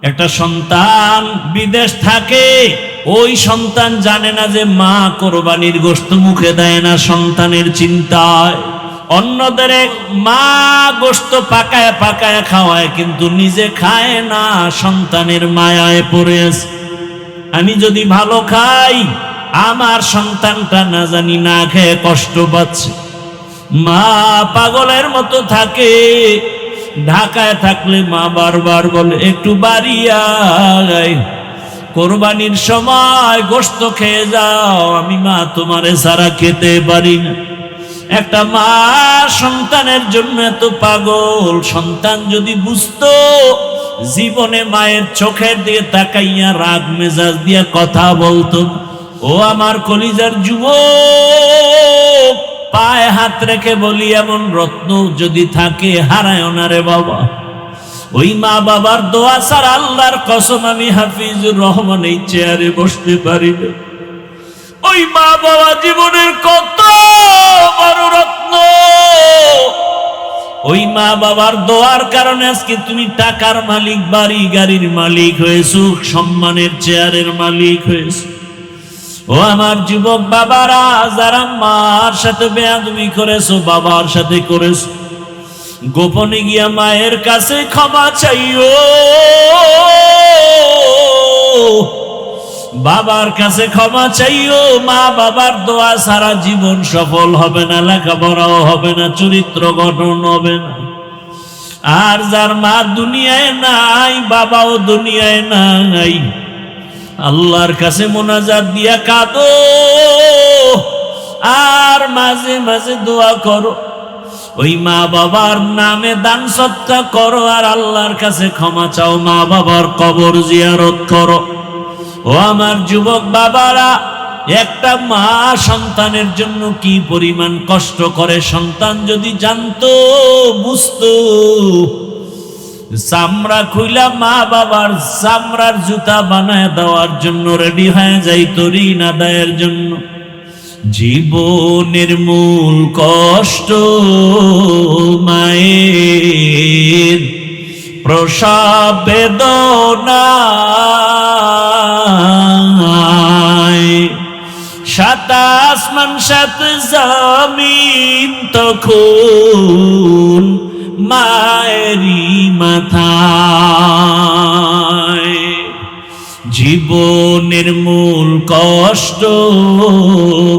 একটা সন্তান বিদেশ থাকে, ওই সন্তান জানে না যে মা কোরবানির গোশত মুখে দেয় না সন্তানের চিন্তায়। অন্যদের মা গোশত পাকায় পাকায় খাওয়ায়, কিন্তু নিজে খায় না, সন্তানের মায়ায় পড়ে আছে। আমি যদি ভালো খাই, আমার সন্তানটা না জানি না খেয়ে কষ্ট পাচ্ছে। মা পাগলের মতো থাকে। ঢাকায় থাকলে মা বারবার বলে একটু বাড়ি আয়, কোরবানির সময় গোশত খেয়ে যাও, আমি মা তোমারে ছাড়া খেতে পারি না। একটা মা সন্তানের জন্য এত পাগল। সন্তান যদি বুঝতো, জীবনে মায়ের চোখের দিকে তাকাইয়া রাগ মেজাজ দিয়া কথা বলতো। ও আমার কলিজার যুবক, পায়ে হাত রেখে বলি, এমন রত্ন যদি থাকে হারায় না রে বাবা। ওই মা বাবার দোয়া ছাড়া আল্লাহর কসম আমি হাফিজুর রহমান এই চেয়ারে বসতে পারি না। ওই মা বাবা জীবনের কত বড় রত্ন। ওই মা বাবার দোয়ার কারণে আজকে তুমি টাকার মালিক, বাড়ি গাড়ির মালিক হয়েছো, সম্মানের চেয়ারের মালিক হয়েছো। ও আমার যুবক বাবারা, যারা মার সাথে বেয়াদবি করেছো, বাবার সাথে করেছো, গোপনে গিয়া মায়ের কাছে ক্ষমা চাইও, বাবার কাছে ক্ষমা চাইও। মা বাবার দোয়া সারা জীবন সফল হবে না, লেখাপড়াও হবে না, চরিত্র গঠন হবে না। আর যার মা দুনিয়ায় নাই, বাবাও দুনিয়ায় নাই, আল্লাহর কাছে মোনাজাত দিয়া কাঁদো, আর মাঝে মাঝে দোয়া করো। ওই মা বাবার নামে দান সৎকা করো, আর আল্লাহর কাছে ক্ষমা চাও, মা বাবার কবর জিয়ারত করো। ও আমার যুবক বাবারা, একটা মা সন্তানের জন্য কি পরিমাণ কষ্ট করে, সন্তান যদি জানতো, বুঝতো, চামড়া খুইলা মা বাবার চামড়ার জুতা বানায় দেওয়ার জন্য রেডি হয়ে যাইতো ঋণ আদায়ের জন্য। জীবনের মূল কষ্ট মায়ের প্রসব বেদনা, সাত আসমান সাত জমিন তখন মায়েরই মাথায়। জীবনের মূল কষ্ট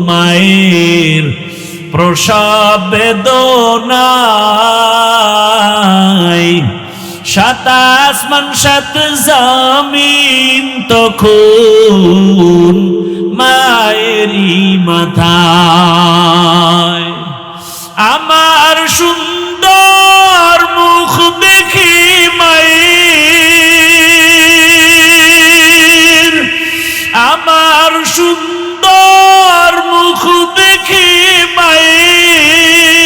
মায়ের প্রসব বেদনায়, সাত আসমান সাত জমিন তখন মায়েরই মাথায়। আমার সুন্দর মুখ দেখি মায়ের, আমার সুন্দর মুখ দেখি মায়ের,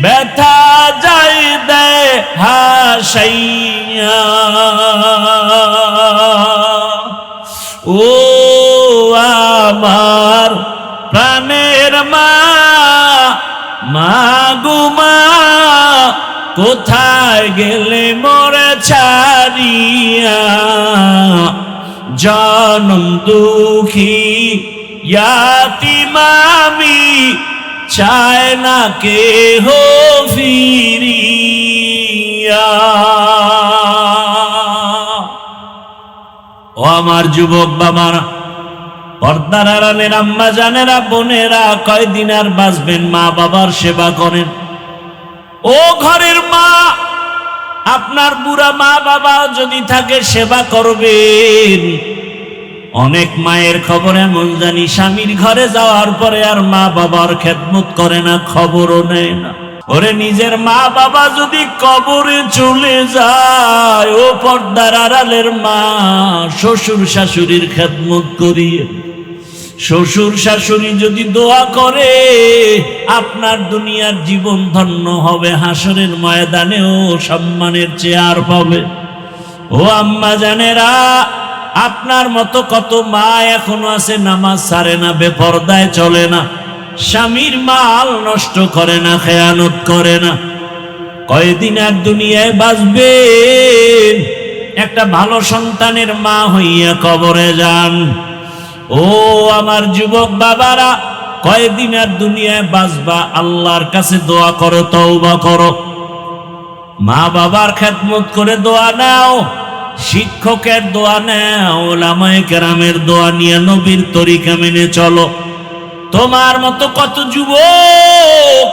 ব্যথা যায় দেয় হাসাইয়া। ও আমার প্রাণের মা, মা গো মা, কোথায় গেলে মোরে ছাড়িয়া, জনম দুঃখী ইয়াতীম আমি, চায় না কেহ ফিরিয়া। ও আমার যুবক বাবারা, পর্দার আড়ালের আম্মা জানেরা, বোনেরা, কয়দিন আর বাঁচবেন, মা বাবার সেবা করেন। ও ঘরের মা, আপনার বুড়া মা বাবা যদি থাকে, সেবা করবেন। অনেক মায়ের খবর এমন জানি, স্বামীর ঘরে যাওয়ার পরে আর মা বাবার খেদমত করে না, খবরও নেয় না। ওরে নিজের মা বাবা যদি কবরে চলে যায়, ও পর্দার আড়ালের মা, শ্বশুর শাশুড়ির খেদমত করিয়ে। শ্বশুর শাশুড়ি যদি দোয়া করে, আপনার দুনিয়ার জীবন ধন্য হবে, হাসরের ময়দানেও সম্মানের চেয়ার পাবে। ও আম্মা জানেরা, আপনার মতো কত মা এখনো আছে, নামাজ ছাড়ে না, বেপরদায় চলে না, স্বামীর মাল নষ্ট করে না, খেয়ানত করে না। কয়দিন আর দুনিয়ায় বাঁচবেন, একটা ভালো সন্তানের মা হইয়া কবরে যান। ও আমার যুবক বাবারা, কয়দিন আর দুনিয়ায় বাঁচবা, আল্লাহর কাছে দোয়া করো, তওবা করো। মা বাবার খেদমত করে দোয়া নাও, শিক্ষকের দোয়া নাও, ওলামায়ে কেরামের দোয়া নিয়ে নবীর তরিকা মেনে চলো। তোমার মতো কত যুবক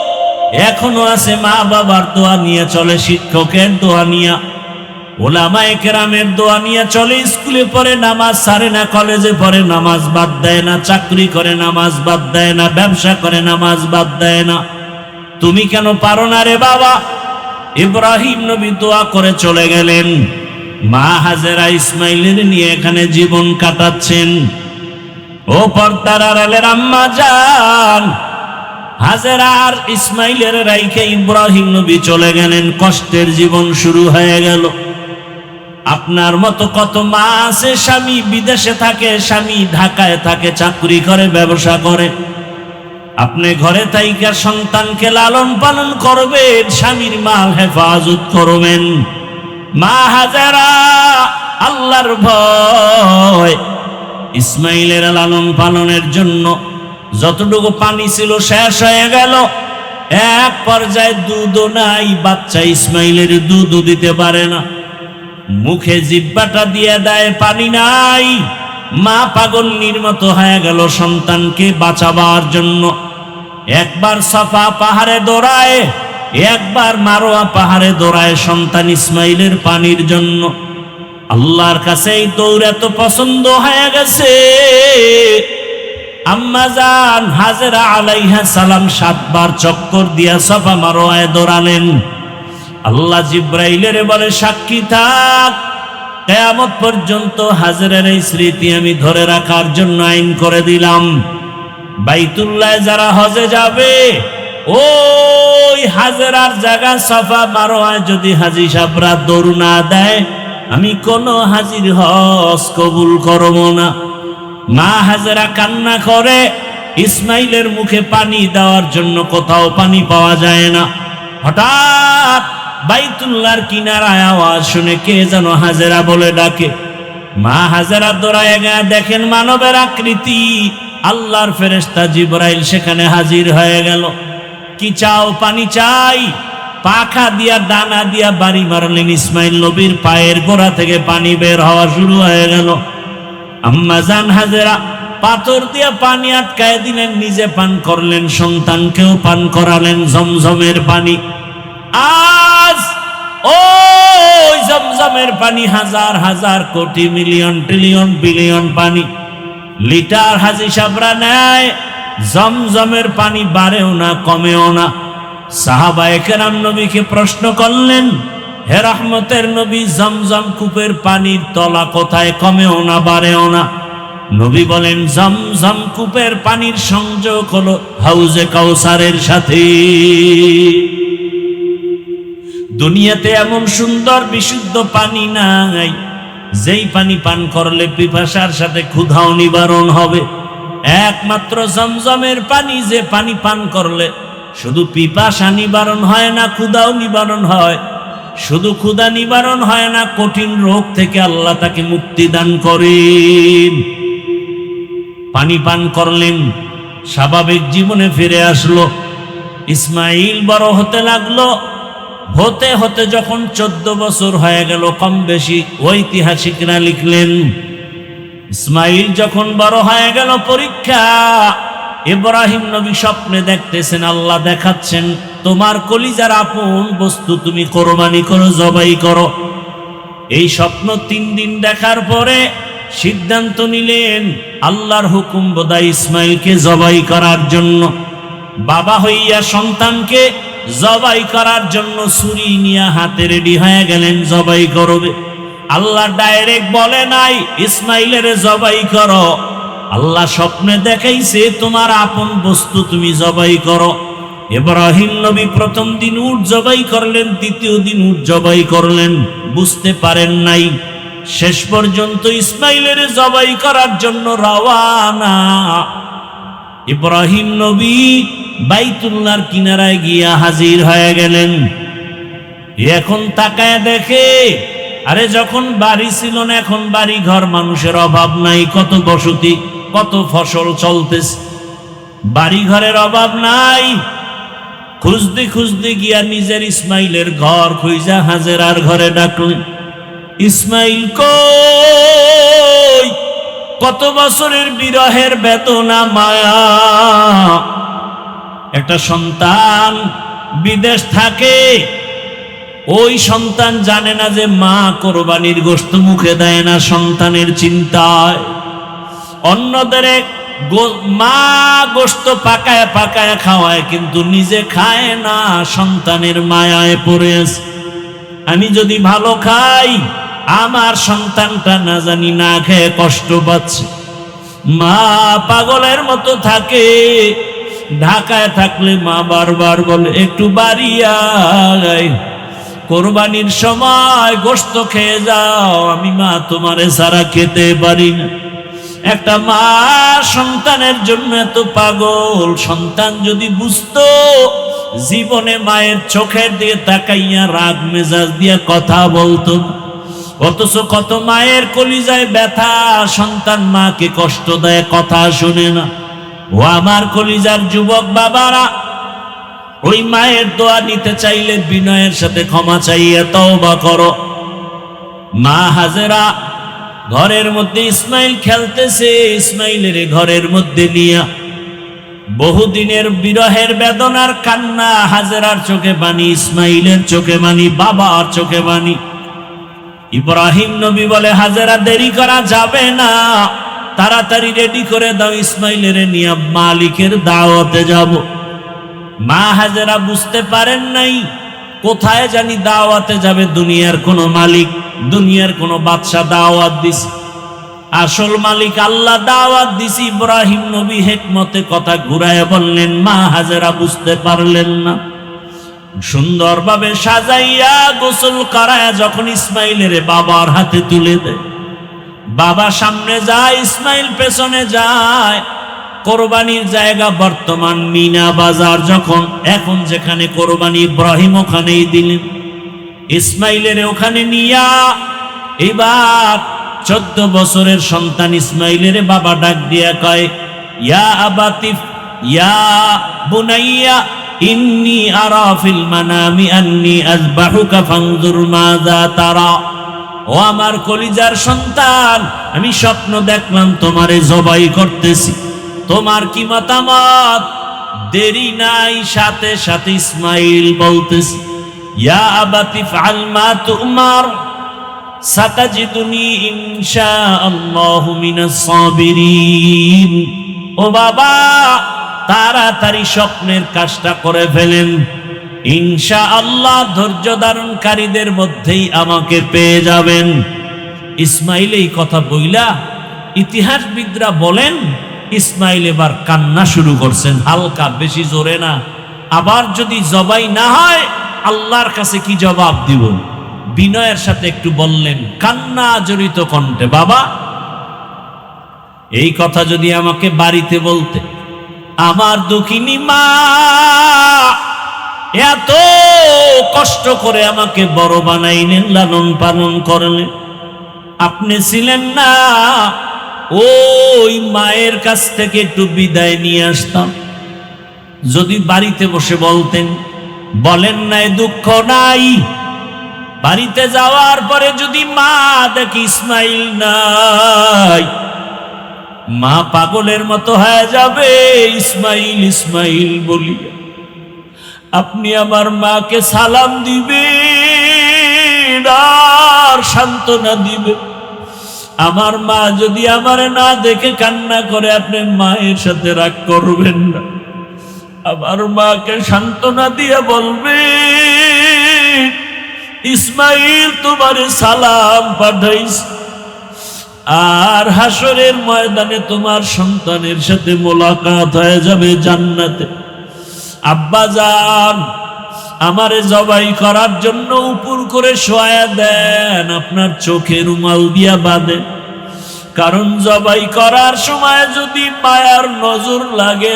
এখনো আছে মা বাবার দোয়া নিয়ে চলে, শিক্ষকের দোয়া নিয়ে, ওলামায়ে কেরামের দোয়া নিয়ে চলে। স্কুলে পড়ে নামাজ ছাড়ে না, কলেজে পড়ে নামাজ বাদ দেয় না, চাকরি করে নামাজ বাদ দেয় না, ব্যবসা করে নামাজ বাদ দেয় না। তুমি কেন পারো না রে বাবা? ইব্রাহিম নবী দোয়া করে চলে গেলেন, মা হাজেরা ইসমাইলের নিয়ে এখানে জীবন কাটাচ্ছেন। ও পর্দার আড়ালের আম্মা জান, হাজেরা আর ইসমাইলের রাইখে ইব্রাহিম নবী চলে গেলেন, কষ্টের জীবন শুরু হয়ে গেল। আপনার মতো কত মা আছে, স্বামী বিদেশে থাকে, স্বামী ঢাকায় থাকে, চাকরি করে, ব্যবসা করে। আপনি ঘরে থাইকা সন্তানকে লালন পালন করবেন, স্বামীর মাল হেফাজত করবেন। মা হাজেরা আল্লাহর ভয়, ইসমাইলের লালন পালনের জন্য যতটুকু পানি ছিল শেষ হয়ে গেল। এক পর্যায়ে দুধও নাই, বাচ্চা ইসমাইলের দুধও দিতে পারে না, মুখে জিহ্বাটা দিয়ে দেয়, পানি নাই। মা পাগলের মতো হয়ে গেল সন্তানকে বাঁচাবার জন্য। একবার সাফা পাহাড়ে দৌড়ায়, একবার মারোয়া পাহাড়ে দৌড়ায় সন্তান ইসমাইলের পানির জন্য। আল্লাহর কাছে এই দৌড় এত পছন্দ হয়ে গেছে, আম্মা জান হাজেরা আলাইহা সালাম 7 বার চক্কর দিয়া সাফা মারোয়ায় দৌড়ালেন। আল্লাহ জিব্রাইলের বলে, সাক্ষী থাক, কিয়ামত পর্যন্ত হাজেরার এই স্মৃতি আমি ধরে রাখার জন্য আইন করে দিলাম। বাইতুল্লাহ যারা হজে যাবে, ওই হাজেরার জায়গা সাফা মারোয়ায় যদি হাজী সাহেবরা দৌড় না দেয়, আমি কোন হাজির হজ কবুল করব না। মা হাজেরা কান্না করে, ইসমাইলের মুখে পানি দেওয়ার জন্য কোথাও পানি পাওয়া যায় না। হঠাৎ বাইতুল্লাহর কিনারায় আওয়াজ শুনে কে যেন হাজেরা বলে ডাকে। মা হাজেরা দৌড়ায় গিয়ে দেখেন মানবের আকৃতি, আল্লাহর ফেরেশতা জিবরাইল সেখানে হাজির হয়ে গেল। কি চাও? পানি চাই। পাখা দিয়া দানা দিয়া বাড়ি মারলেন, ইসমাইল নবীর পায়ের গোড়া থেকে পানি বের হওয়া শুরু হয়ে গেল। আম্মা জান হাজেরা পাথর দিয়া পানি আটকায় দিলেন, নিজে পান করলেন, সন্তানকেও পান করালেন জমজমের পানি। আজ ওই জমজমের পানি হাজার হাজার কোটি মিলিয়ন ট্রিলিয়ন বিলিয়ন পানি লিটার হাজী সাহেবরা নেয়, জমজমের পানি বাড়েও না কমেও না। সাহাবায়ে কেরাম নবীকে প্রশ্ন করলেন, হে রহমতের নবী, জমজম কূপের পানির তলা কোথায়? কমেও না বাড়েও না। নবী বলেন, জমজম কূপের পানির সংযোগ হলো হাউজে কাউসারের সাথে। দুনিয়াতে এমন সুন্দর বিশুদ্ধ পানি নাই, যেই পানি পান করলে পিপাসার সাথে ক্ষুধাও নিবারণ হবে। একমাত্র জমজমের পানি, যে পানি পান করলে শুধু পিপাসা নিবারণ হয় না, ক্ষুধাও নিবারণ হয়। শুধু ক্ষুধা নিবারণ হয় না, কঠিন রোগ থেকে আল্লাহ তাকে মুক্তি দান করেন। পানি পান করলেন, স্বাভাবিক জীবনে ফিরে আসলো। ইসমাইল বড় হতে লাগলো। হতে হতে যখন 14 বছর হয়ে গেল, কম বেশি ঐতিহাসিকরা লিখলেন, ইসমাইল যখন বড় হয়ে গেল, পরীক্ষা। ইব্রাহিম নবী স্বপ্নে দেখতেছেন, আল্লাহ দেখাচ্ছেন, তোমার কলিজার আপন বস্তু তুমি কোরবানি করো, জবাই করো। এই স্বপ্ন 3 দিন দেখার পরে সিদ্ধান্ত নিলেন, আল্লাহর হুকুম বোধহয় ইসমাইলকে জবাই করার জন্য। বাবা হইয়া সন্তানকে জবাই করার জন্য ছুরি নিয়ে হাতে রেডি হয়ে গেলেন, জবাই করবে। আল্লাহ ডাইরেক্ট বলে নাই ইসমাইলের জবাই করো, আল্লাহ স্বপ্নে দেখাইছে তোমার আপন বস্তু তুমি জবাই করো। ইব্রাহিম নবী প্রথম দিন উট জবাই করলেন, দ্বিতীয় দিন উট জবাই করলেন, বুঝতে পারেন নাই। শেষ পর্যন্ত ইসমাইলের জবাই করার জন্য রওয়ানা। ইব্রাহিম নবী বাইতুল্লাহর কিনারায় গিয়া হাজির হয়ে গেলেন। এখন তাকায় দেখে আরে যখন বাড়ি ছিল না, এখন বাড়ি ঘর, মানুষের অভাব নাই, কত বসতি, কত ফসল চলতেছে, বাড়ি ঘরের অভাব নাই। খুঁজতে খুঁজতে গিয়া নিজের ইসমাইলের ঘর খুঁজা হাজেরার ঘরে ডাকলেন, ইসমাইল কই? কত বছরের বিরহের বেদনা মায়া, একটা সন্তান বিদেশ থাকে, ওই সন্তান জানে না যে মা কোরবানির গোশত মুখে দেয় না সন্তানের চিন্তায়। অন্যদের মা গোশত পাকায় পাকায় খাওয়ায়, কিন্তু নিজে খায় না, সন্তানের মায়ায় পড়ে আছে। আমি যদি ভালো খাই, আমার সন্তানটা না জানি না খেয়ে কষ্ট পাচ্ছে। মা পাগলের মতো থাকে, ঢাকায় থাকলে মা বারবার বলে একটু বাড়ি আয়, কোরবানির সময় গোশত খেয়ে যাও, আমি মা তোমারে সারা খেতে পারি না। একটা মা সন্তানের জন্য এত পাগল, সন্তান যদি বুঝতো, জীবনে মায়ের চোখের দিকে তাকাইয়া রাগ মেজাজ দিয়ে কথা বলতো। অথচ কত মায়ের কলিজায় ব্যথা, সন্তান মাকে কষ্ট দেয়, কথা শুনে না। ও আমার কলিজার যুবক বাবারা, ওই মায়ের দোয়া নিতে চাইলে বিনয়ের সাথে ক্ষমা চাইয়া তওবা করো। মা হাজেরা ঘরের মধ্যে ইসমাইল খেলতেছে, ইসমাইলের ঘরের মধ্যে নিয়া বহুদিনের বিরহের বেদনার কান্না, হাজেরার চোখে পানি, ইসমাইলের চোখে পানি, বাবার চোখে পানি। ইব্রাহিম নবী বলে, হাজেরা দেরি করা যাবে না, তাড়াতাড়ি রেডি করে দাও, ইসমাইলের নিয়ে মালিকের দাওয়াতে যাব। মা হাজেরা বুঝতে পারেন নাই, কোথায় জানি দাওয়াতে যাবে, দুনিয়ার কোন মালিক, দুনিয়ার কোন বাদশা দাওয়াত দিছে, আসল মালিক আল্লাহ দাওয়াত দিছে। ইব্রাহিম নবী হিকমতে কথা ঘুরায় বললেন, মা হাজেরা বুঝতে পারলেন না। সুন্দরভাবে সাজাইয়া গোসল করায় যখন ইসমাইলের বাবার হাতে তুলে দেয়, বাবা সামনে যায়, ইসমাইল পেছনে যায়। কোরবানির জায়গা বর্তমান মিনা বাজার, যখন এখন যেখানে কোরবানি, ইব্রাহিম ওখানেই দিলেন, ইসমাইলের ওখানে নিয়া এবার 14 বছরের সন্তান ইসমাইলের বাবা ডাক দিয়া কয়, ইয়া আবাতিফ ইয়া বুনাইয়া ইন্নী আরা ফিল মানামি আন্নী আযবাহুকা ফানজুর মাযা তারা। ও আমার কলিজার সন্তান, আমি স্বপ্ন দেখলাম তোমারে জবাই করতেছি, তোমার কি মতামত? দেরি নাই, সাথে সাথে ইসমাইল বলতেছে, ইয়া আবাতি ফাআল মা তুমার সাতাজিদুনি ইনশাআল্লাহু মিনাস সাবিরিন। ও বাবা, তাড়াতাড়ি স্বপ্নের কাজটা করে ফেলেন, ইনশাআল্লাহ ধৈর্য ধারণকারীদের মধ্যেই আমাকে পেয়ে যাবেন। ইসমাইল এই কথা বইলা, ইতিহাসবিদরা বলেন ইসমাইল এবার কান্না শুরু করছেন, হালকা, বেশি জোরে না। আবার যদি জবাই না হয়, আল্লাহর কাছে কি জবাব দিব? বিনয়ের সাথে একটু বললেন, কান্না জড়িত কণ্ঠে, বাবা, এই কথা যদি আমাকে বাড়িতে বলতে, আমার দুঃখিনী মা এত কষ্ট করে আমাকে বড় বানাইলেন, লালন পালন করলেন, আপনি ছিলেন না, ওই মায়ের কাছ থেকে একটু বিদায় নিয়ে আসতাম। যদি বাড়িতে বসে বলতেন, বলেন নাই, দুঃখ নাই, বাড়িতে যাওয়ার পরে যদি মা দেখি ইসমাইল নাই, মা পাগলের মতো হয়ে যাবে, ইসমাইল ইসমাইল বলি। আপনি আমার মাকে সালাম দিবেন আর সান্ত্বনা দিবেন। আমার মা যদি আমারে না দেখে কান্না করে, আপনি মায়ের সাথে রাগ করবেন না, আমার মাকে সান্ত্বনা দিয়ে বলবেন, ইসমাইল তোমারে সালাম পাঠাইছে, আর হাসরের ময়দানে তোমার সন্তানের সাথে মোলাকাত হয়ে যাবে জান্নাতে। আব্বা জান, আমারে জবাই করার জন্য উপর করে শোয়া দেন, আপনার চোখে রুমাল দিয়া বাঁধেন, কারণ জবাই করার সময় যদি মায়ার নজর লাগে,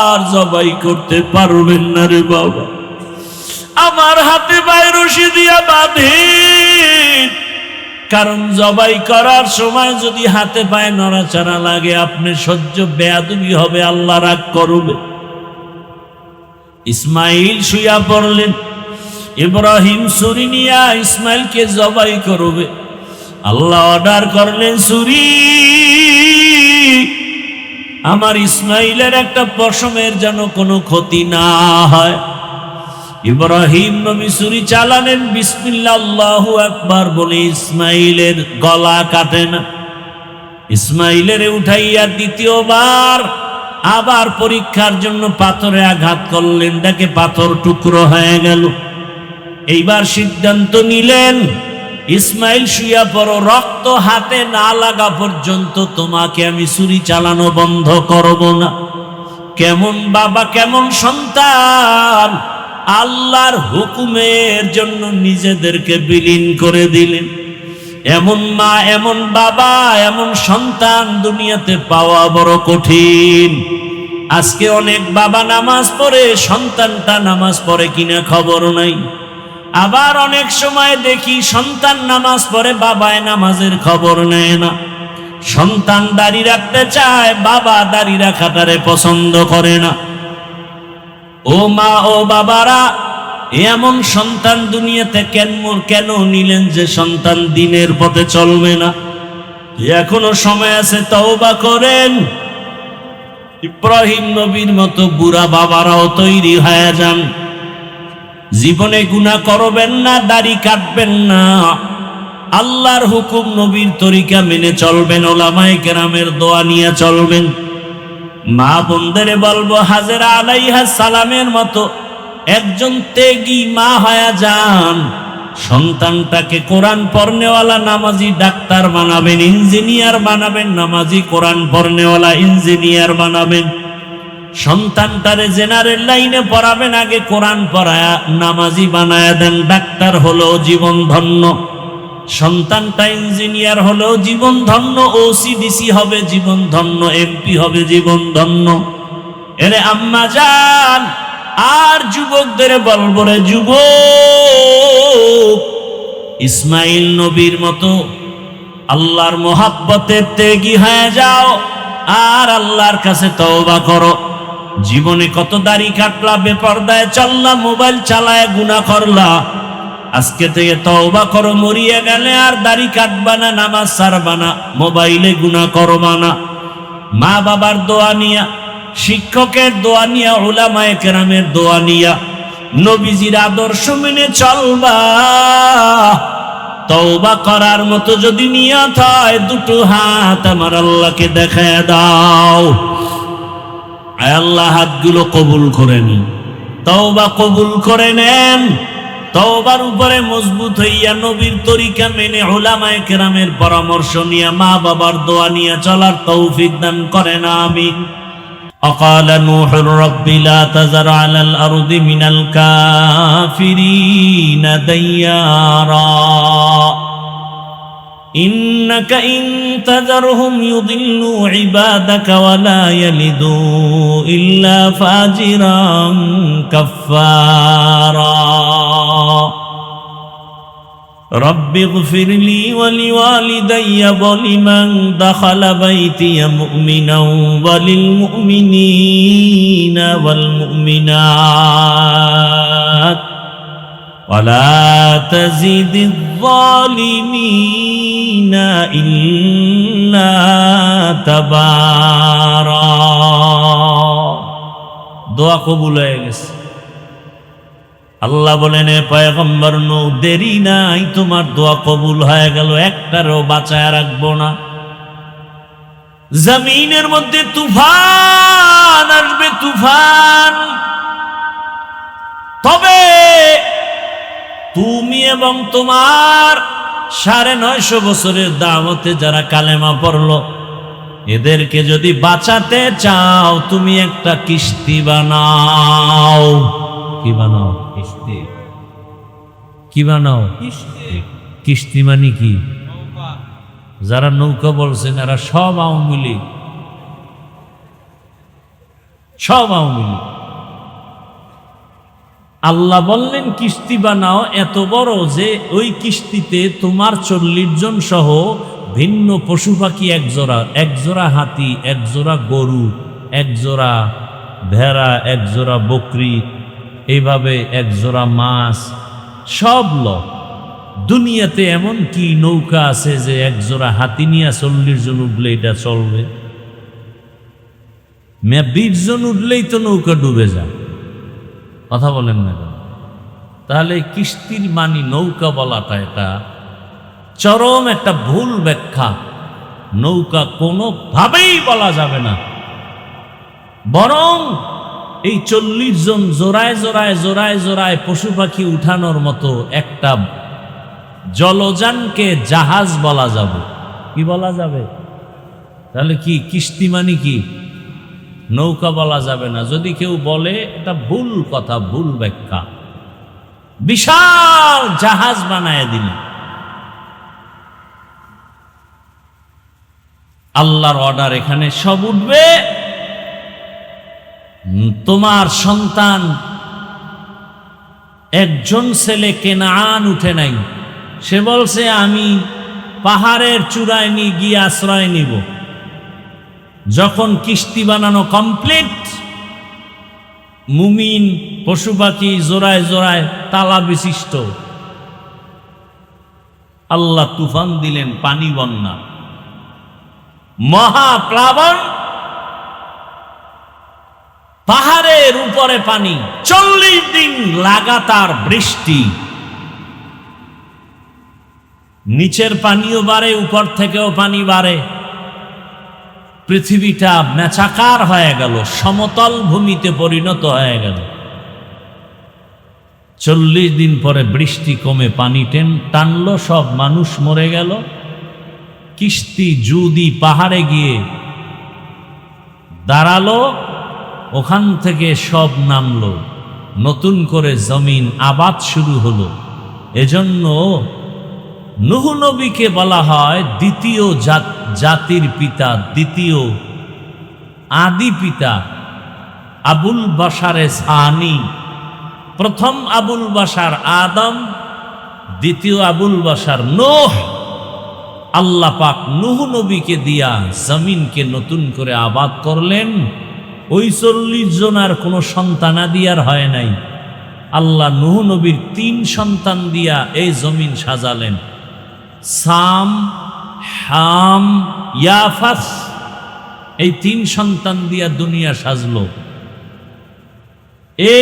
আর জবাই করতে পারবেন না রে বাবা। আমার হাতে পায়ে রশি দিয়া বাঁধেন, কারণ জবাই করার সময় যদি হাতে পায়ে নড়াচড়া লাগে আপনি সহ্য বেয়াদবি হবে, আল্লাহ রাগ করবে। ইসমাইল শুইয়া পড়লেন, ইব্রাহিম ছুরি নিয়া ইসমাইলকে জবাই করবে। আল্লাহ অর্ডার করলেন, ছুরি আমার ইসমাইলের একটা পশমের যেন কোনো ক্ষতি না হয়। ইব্রাহিম নবী ছুরি চালালেন, বিসমিল্লাহ আল্লাহু আকবার বলে ইসমাইলের গলা কাটে না। ইসমাইলের উঠাইয়া দ্বিতীয়বার আবার পরীক্ষার জন্য পাথরে আঘাত করলেন, দেখে পাথর টুকরো হয়ে গেল। এইবার সিদ্ধান্ত নিলেন, ইসমাইল শুইয়া পড়ো, রক্ত হাতে না লাগা পর্যন্ত তোমাকে আমি ছুরি চালানো বন্ধ করব না। কেমন বাবা, কেমন সন্তান, আল্লাহর হুকুমের জন্য নিজেদেরকে বিলীন করে দিলেন। এমন মা, এমন বাবা, এমন সন্তান দুনিয়াতে পাওয়া বড় কঠিন। আজকে অনেক বাবা নামাজ পড়ে, সন্তানটা নামাজ পড়ে কিনা খবর নাই। আবার অনেক সময় দেখি সন্তান নামাজ পড়ে, বাবায় নামাজের খবর নেয় না। সন্তান দাড়ি রাখতে চায়, বাবা দাড়ি রাখাটারে পছন্দ করে না। ও মা, ও বাবারা, এমন সন্তান দুনিয়াতে কেন নিলেন যে সন্তান দিনের পথে চলবে না? এখনো সময় আছে, তওবা করেন। ইব্রাহিম নবীর মতো বুড়া বাবারাও তৈরি হয়ে যান। জীবনে গুনাহ করবেন না, দাড়ি কাটবেন না, আল্লাহর হুকুম নবীর তরিকা মেনে চলবেন, ওলামায়ে কেরামের দোয়া নিয়ে চলবেন। মা বোনদের বলবো, হাজেরা আলাইহিস সালামের মতো একজন ত্যাগী মা হয়ে যান। সন্তানটাকে কোরআন পড়নেওয়ালা নামাজি ডাক্তার বানাবেন, ইঞ্জিনিয়ার বানাবেন, নামাজি কোরআন পড়নেওয়ালা ইঞ্জিনিয়ার বানাবেন। সন্তানটারে জেনারেল লাইনে পড়াবেন, আগে কোরআন পড়ায়া নামাজি বানায়া দেন, ডাক্তার হলো জীবন ধন্য। সন্তানটা ইঞ্জিনিয়ার হলেও জীবন ধন্য, ওসিডিসি হবে জীবন ধন্য, এমপি হবে জীবন ধন্য। এরে আম্মা জান আর যুবকদের বলবো, রে যুবক, ইসমাইল নবীর মতো আল্লাহর মোহাব্বতের ত্যাগী হয়ে যাও আর আল্লাহর কাছে তওবা করো। জীবনে কত দাড়ি কাটলা, বেপরদায় চললা, মোবাইল চালায় গুনাহ করলা। আজকে থেকে তওবা করো, মরিয়া গেলে আর দাড়ি কাটবা না, নামাজ ছাড়বা না, মোবাইলে গুনাহ করবা না। মা বাবার দোয়া নিয়া, শিক্ষকের দোয়া নিয়া, উলামায়ে কেরামের দোয়া নিয়া, নবীজির আদর্শ মেনে চলবা। তওবা করার মতো যদি নিয়ত হয়, দুটো হাত আমার আল্লাহকে দেখায় দাও। আয় আল্লাহ, হাতগুলো কবুল করে নিন, তওবা কবুল করে নেন। তওবার উপরে মজবুত হইয়া নবীর তরিকা মেনে, উলামায়ে কেরামের পরামর্শ নিয়ে, মা বাবার দোয়া নিয়ে চলার তৌফিক দান করেন, আমিন। وقال نوح رب لا تذر على الأرض من الكافرين ديارا إنك إن تذرهم يضلوا عبادك ولا يلدوا إلا فاجرا كفارا رب اغفر لي ولوالدي ولمن دخل بيتي مؤمنا وللمؤمنين والمؤمنات ولا تزد الظالمين إلا تبارا দোয়া কবুল হয়ে গেছে। আল্লাহ বলেন, পয়গম্বর নূহ, দেরি নাই, তোমার দোয়া কবুল হয়ে গেল, একটারও বাঁচায় রাখবো না। জমিনের মধ্যে তুফান আসবে, তুফান, তবে তুমি এবং তোমার 950 বছরের দাওয়াতে যারা কালেমা পড়লো, এদেরকে যদি বাঁচাতে চাও, তুমি একটা কিস্তি বানাও। কি বানাও? কিস্তি। কি বানাও? কিস্তি মানে কি? যারা নৌকা বলছেন এরা সব আওয়ামী লীগ, সব আওয়ামী লীগ। আল্লাহ বললেন কিস্তি বানাও এত বড় যে ওই কিস্তিতে তোমার 40 জন সহ ভিন্ন পশু পাখি এক জোড়া হাতি, এক জোড়া গরু, এক জোড়া ভেড়া, এক জোড়া বকরি, এইভাবে এক জোড়া মাছ, সব দুনিয়াতে এমন কি নৌকা আছে যে এক জোড়া হাতি নিয়ে 40 জন উঠলে এটা চলবে? 20 জন উঠলেই তো নৌকা ডুবে যায়। কথা বলেন না? তাহলে কিস্তির মানি নৌকা বলাটা এটা চরম একটা ভুল ব্যাখ্যা। নৌকা কোনোভাবেই বলা যাবে না, বরং এই 40 জন জোড়ায় জোড়ায় জোড়ায় জোড়ায় পশু পাখি উঠানোর মতো একটা জলযানকে জাহাজ বলা যাবে। কি বলা যাবে? তাহলে কি কিস্তি মানি কি নৌকা বলা যাবে না? যদি কেউ বলে এটা ভুল কথা, ভুল ব্যাখ্যা। বিশাল জাহাজ বানায় দিল। আল্লাহর অর্ডার, এখানে সব উঠবে। তোমার সন্তান একজন ছেলে কেনান উঠে নাই, সে বলছে আমি পাহাড়ের চূড়ায় নিয়ে গিয়ে আশ্রয় নিব। যখন কিস্তি বানানো কমপ্লিট, মুমিন পশু পাখি জোড়ায় জোড়ায় তালা বিশিষ্ট, আল্লাহ তুফান দিলেন, পানি বন্যা, মহাপ্লাবন, পাহাড়ের উপরে পানি, 40 দিন লাগাতার বৃষ্টি। নিচের পানিও বাড়ে, উপর থেকেও পানি বাড়ে। পৃথিবীটা মেচাকার হয়ে গেল, সমতল ভূমিতে পরিণত হয়ে গেল। 40 দিন পরে বৃষ্টি কমে পানি টানলো, সব মানুষ মরে গেল। কিস্তি জুদি পাহাড়ে গিয়ে দাঁড়ালো, ওখান থেকে সব নামলো, নতুন করে জমিন আবাদ শুরু হলো। এজন্য নূহ নবীকে বলা হয় দ্বিতীয় জাতির পিতা, দ্বিতীয় আদি পিতা, আবুল বাশারে সানি। প্রথম আবুল বাশার আদম, দ্বিতীয় আবুল বাশার নূহ। আল্লাহ পাক নূহ নবীকে দিয়া জমিনকে নতুন করে আবাদ করলেন। ওই 40 জনার কোনো সন্তানাদি আর হয় নাই। আল্লাহ নূহ নবীর 3 সন্তান দিয়া এই জমিন সাজালেন। সাম, হাম, ইয়াফাস, এই 3 সন্তান দিয়া দুনিয়া সাজলো।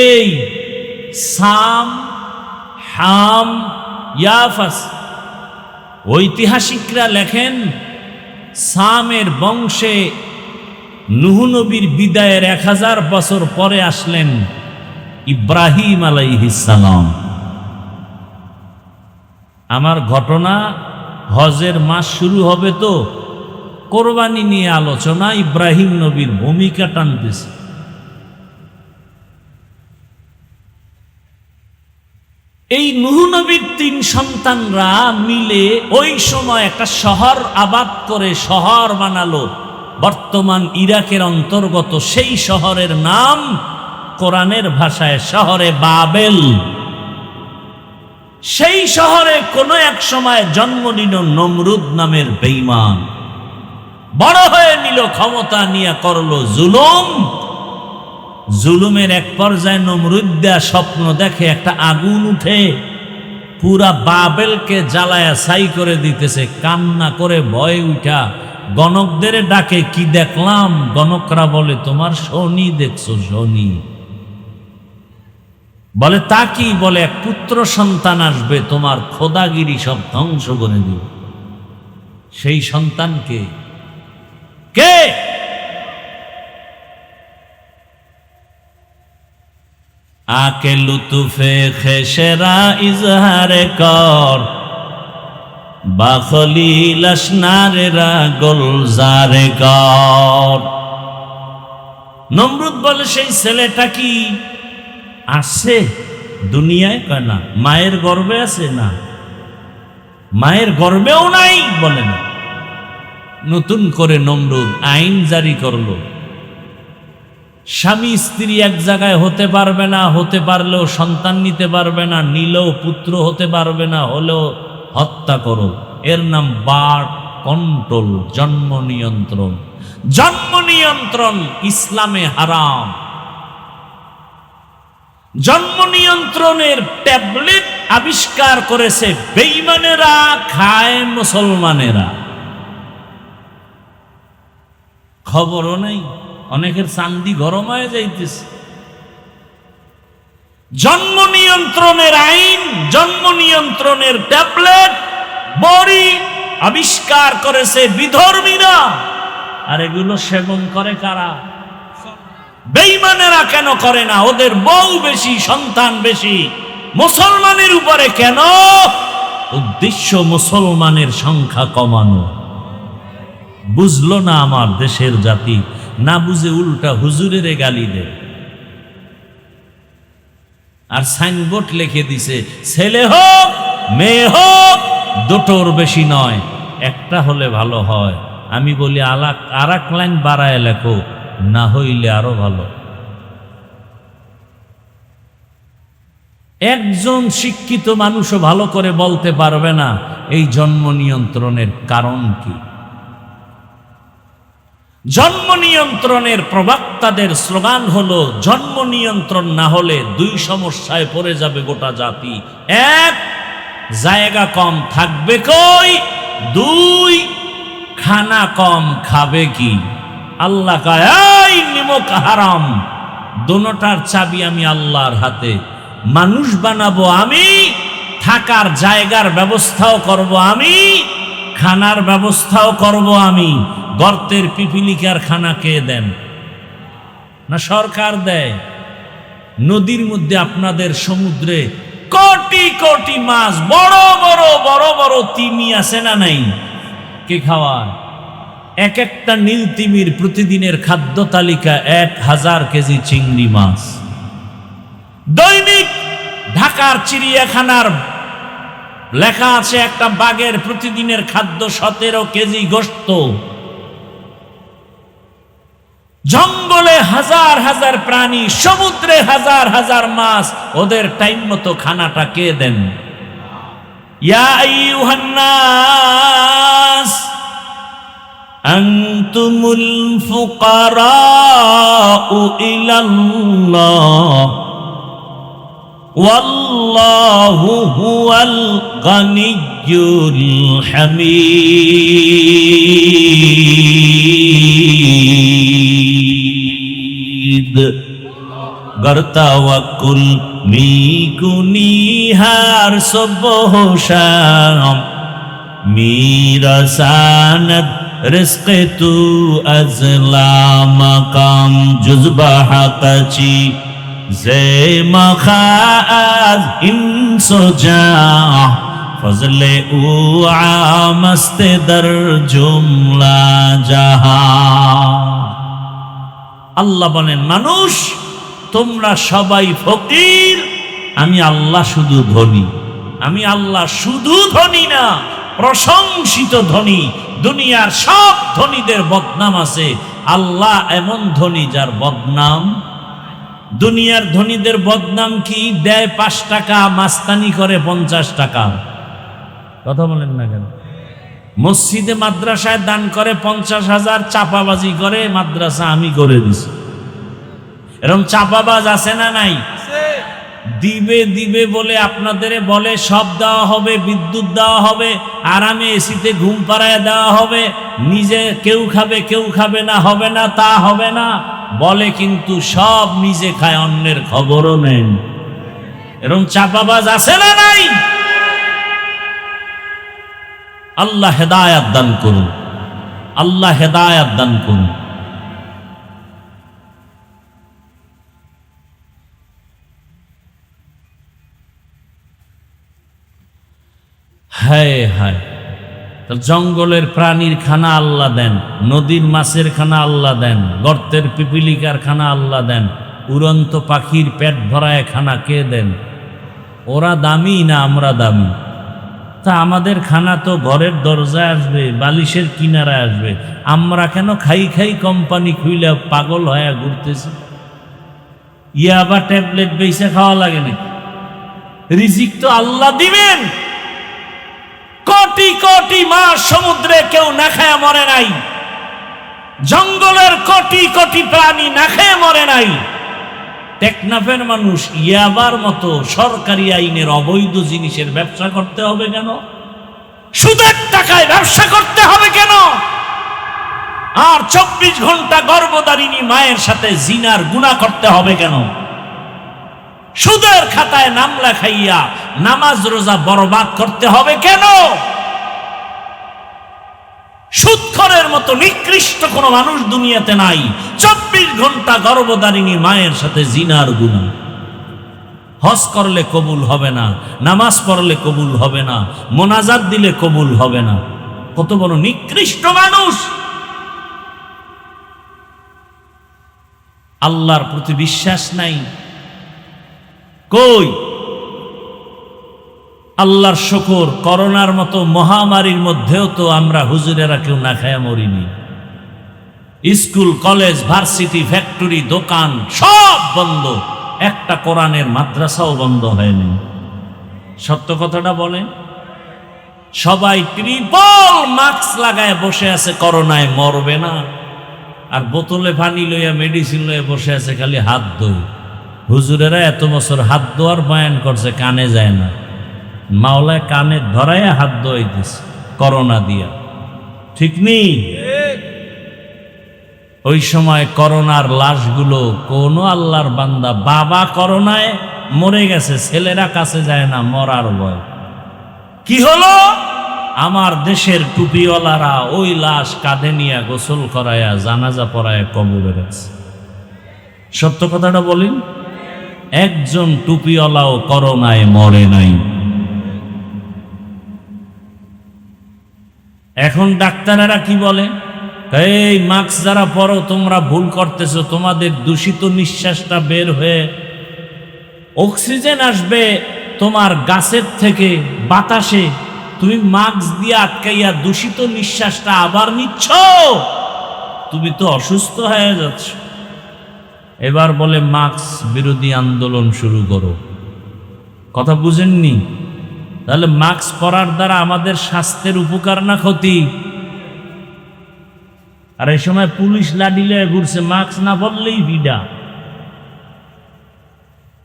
এই সাম, হাম, ইয়াফাস, ঐতিহাসিকরা লেখেন সামের বংশে নূহ নবীর বিদায়ের 1000 বছর পরে আসলেন ইব্রাহিম আলাইহিস সালাম। আমার ঘটনা, হজের মাস শুরু হবে তো কোরবানি নিয়ে আলোচনা, ইব্রাহিম নবীর ভূমিকা টানতেছে। এই নূহ নবীর 3 সন্তানরা মিলে ওই সময় একটা শহর আবাদ করে শহর বানালো, বর্তমান ইরাকের অন্তর্গত। সেই শহরের নাম কোরআনের ভাষায় শহরে বাবেল। সেই শহরে কোনো এক সময় জন্ম নিল নমরুদ নামের বেঈমান। বড় হয়ে নিল, ক্ষমতা নিয়ে করলো জুলুম। জুলুমের এক পর্যায়ে নমরুদ্দা স্বপ্ন দেখে একটা আগুন উঠে পুরা বাবেলকে জ্বালায়া ছাই করে দিতেছে। কান্না করে ভয়ে উঠা গণকদের ডাকে, কি দেখলাম? গণকরা বলে তোমার শনি দেখছো, শনি। বলে তা কি? বলে এক পুত্র সন্তান আসবে, তোমার খোদাগিরি সব ধ্বংস করে দিবে। সেই সন্তানকে কে? আকে লুতুফে খেসেরা ইজহারে কর, বাখলিল আসনারেরা গোলজারে কর। নমরুদ বলে সেই ছেলেটা কি আসছে দুনিয়ায়? কয় না। মায়ের গর্ভে আছে? না, মায়ের গর্ভেও নাই। বলে না। নতুন করে নমরুদ আইন জারি করলো, স্বামী স্ত্রী এক জায়গায় হতে পারবে না, হতে পারলেও সন্তান নিতে পারবে না, নিলেও পুত্র হতে পারবে না, হলেও হত্যা করো। এর নাম বার্থ কন্ট্রোল, জন্ম নিয়ন্ত্রণ। জন্ম নিয়ন্ত্রণ ইসলামে হারাম। জন্ম নিয়ন্ত্রণের ট্যাবলেট আবিষ্কার করেছে বেঈমানেরা, খায় মুসলমানেরা। খবরও নেই, অনেকের চান্দি গরম হয়ে যাইতেছে। জন্ম নিয়ন্ত্রণের আইন, জন্ম নিয়ন্ত্রণের ট্যাবলেট, বড়ি আবিষ্কার করেছে বিধর্মীরা। আর এগুলো সেবন করে কারা? বেঈমানেরা। কেন করে না? ওদের বউ বেশি, সন্তান বেশি। মুসলমানের উপরে কেন? উদ্দেশ্য মুসলমানের সংখ্যা কমানো। বুঝলো না আমার দেশের জাতি, না বুঝে উল্টা হুজুরের গালি দেয়। আর সাইনবোর্ড লিখে দিছে ছেলে হোক মেয়ে হোক দুটোর বেশি নয়, একটা হলে ভালো হয়। আমি বলি আর এক লাইন বাড়ায় লেখো, না হইলে আরো ভালো। একজন শিক্ষিত মানুষও ভালো করে বলতে পারবে না এই জন্ম নিয়ন্ত্রণের কারণ কি। জন্ম নিয়ন্ত্রণের প্রবক্তাদের স্লোগান হলো, জন্ম নিয়ন্ত্রণ না হলে দুই সমস্যায় পড়ে যাবে গোটা জাতি। এক, জায়গা কম থাকবে কই, দুই, খানা কম খাবে কি। আল্লাহ কয় এই নিমক হারাম, দোনোটার চাবি আমি আল্লাহর হাতে। মানুষ বানাবো আমি, থাকার জায়গার ব্যবস্থাও করব আমি, খানার ব্যবস্থাও করব আমি। গর্তের পিপিলিকার খানা কে দেন? না সরকার দেয়? নদীর মধ্যে আপনাদের সমুদ্রে কোটি কোটি মাছ, বড় বড় বড় বড় তিমি আছে না নাই? কে খাওয়ায়? এক একটা নীল তিমির প্রতিদিনের খাদ্য তালিকা 1000 কেজি চিংড়ি মাছ। দৈনিক ঢাকার চিড়িয়াখানার লেখা আছে একটা বাঘের প্রতিদিনের খাদ্য 17 কেজি গোশত। জঙ্গলে হাজার হাজার প্রাণী, সমুদ্রে হাজার হাজার মাছ, ওদের টাইম মতো খানাটা কে দেন? ইয়া আইয়ুহান নাস আনতুমুল ফুকারাউ ইলাল্লাহ ওয়াল্লাহু হুয়াল গানিয়্যুল হামিদ। गर तवक्कुल मी कुनिहार सुबह शाम मीरा सानद रिस्क तू अजला मकाम जुज़बा हक़ची जे मखाज इंसो जा फजले उ आमस्त दर जुमला जहा। আল্লাহ বলেন, মানুষ তোমরা সবাই ফকির, আমি আল্লাহ শুধু ধনী। আমি আল্লাহ শুধু ধনী না, প্রশংসিত ধনী। দুনিয়ার সব ধনীদের বদনাম আছে, আল্লাহ এমন ধনী যার বদনাম। দুনিয়ার ধনীদের বদনাম কি? দেয় 5 টাকা, মাস্তানি করে 50 টাকা। কথা বলেন না কেন? মসজিদে মাদ্রাসায় দান করে 50,000, চাপাবাজি করে মাদ্রাসা আমি করে দিছি। এরকম চাপাবাজ আছে না নাই? দিবে দিবে বলে আপনাদের বলে সব দেওয়া হবে, বিদ্যুৎ দেওয়া হবে, আরামে এসিতে ঘুম পাড়ায় দেওয়া হবে, নিজে কেউ খাবে কেউ খাবে না, হবে না তা হবে না বলে, কিন্তু সব নিজে খায়, অন্যের খবরও নেন। এরকম চাপাবাজ আছে না নাই? আল্লাহ হেদায়াত দান করুন, আল্লাহ হেদায়াত দান করুন। হায় হায়, জঙ্গলের প্রাণীর খানা আল্লাহ দেন, নদীর মাছের খানা আল্লাহ দেন, গর্তের পিপিলিকার খানা আল্লাহ দেন, উড়ন্ত পাখির পেট ভরায় খানা কে দেন? ওরা দামি না আমরা দামি? তা আমাদের খানা তো ঘরের দরজায় আসবে, বালিশের কিনারায় আসবে। আমরা কেন খাই খাই কোম্পানি খুইলে পাগল হয়ে ঘুরতেছি? ইয়াবা ট্যাবলেট বেচে খাওয়া লাগে নাকি? রিজিক তো আল্লাহ দিবেন। কোটি কোটি মাছ সমুদ্রে কেউ না খায় মরে নাই, জঙ্গলের কোটি কোটি প্রাণী না খেয়ে মরে নাই। টেকনাফের মানুষ ইয়াবার মতো সরকারি আইনের অবৈধ জিনিসের ব্যবসা করতে হবে কেন? সুদের টাকায় ব্যবসা করতে হবে কেন? আর 24 ঘন্টা গর্ভধারিণী মায়ের সাথে জিনার গুনাহ করতে হবে কেন? সুদের খাতায় নাম লেখাইয়া নামাজ রোজা বরবাদ করতে হবে কেন? সুদখোরের মতো নিকৃষ্ট কোনো মানুষ দুনিয়াতে নাই। 24 ঘন্টা গর্ভধারিণী মায়ের সাথে জিনার গুনাহ। হজ করলে কবুল হবে না, নামাজ পড়লে কবুল হবে না, মোনাজাত দিলে কবুল হবে না। কত বড় নিকৃষ্ট মানুষ! আল্লাহর প্রতি বিশ্বাস নাই। কই? আল্লাহর শুকর, করোনার মতো মহামারীর মধ্যেও তো আমরা হুজুরেরা কেউ না খায়া মরিনি। স্কুল, কলেজ, ভার্সিটি, ফ্যাক্টরি, দোকান সব বন্ধ, একটা কোরআনের মাদ্রাসাও বন্ধ হয়নি। সত্য কথাটা বলেন। সবাই ট্রিপল মাস্ক লাগায় বসে আছে, করোনায় মরবে না। আর বোতলে পানি লইয়া মেডিসিন লইয়া বসে আছে খালি হাত ধোয়। হুজুরেরা এত বছর হাত ধোয়ার বয়ান করছে, কানে যায় না। মাওলায় কানে ধরাইয়া হাত ধোয়াইতেছে করোনা দিয়া, ঠিক নেই? ওই সময় করোনার লাশগুলো কোন আল্লাহর বান্দা, বাবা করোনায় মরে গেছে, ছেলেরা কাছে যায় না, মরার ভয়। কি হলো? আমার দেশের টুপিওয়ালারা ওই লাশ কাঁধে নিয়ে গোসল করায়া জানাজা পড়ায় কবরে গেছে। সত্য কথাটা বলেন, একজন টুপিওয়ালাও করোনায় মরে নাই। এখন ডাক্তারেরা কি বলে? এই মাস্ক যারা পরো তোমরা ভুল করতেছো, তোমাদের দূষিত নিঃশ্বাসটা বের হয়ে অক্সিজেন আসবে তোমার গাছের থেকে বাতাসে, তুমি মাস্ক দিয়ে আটকাইয়া দূষিত নিঃশ্বাসটা আবার নিচ্ছ, তুমি তো অসুস্থ হয়ে যাচ্ছ। এবার বলে মাস্ক বিরোধী আন্দোলন শুরু করো। কথা বুঝেননি? তাহলে মাস্ক পরার দ্বারা আমাদের স্বাস্থ্যের উপকার না ক্ষতি? আর এই সময় পুলিশ লাঠি লয়ে ঘুরছে, মাস্ক না পরলেই বিডা।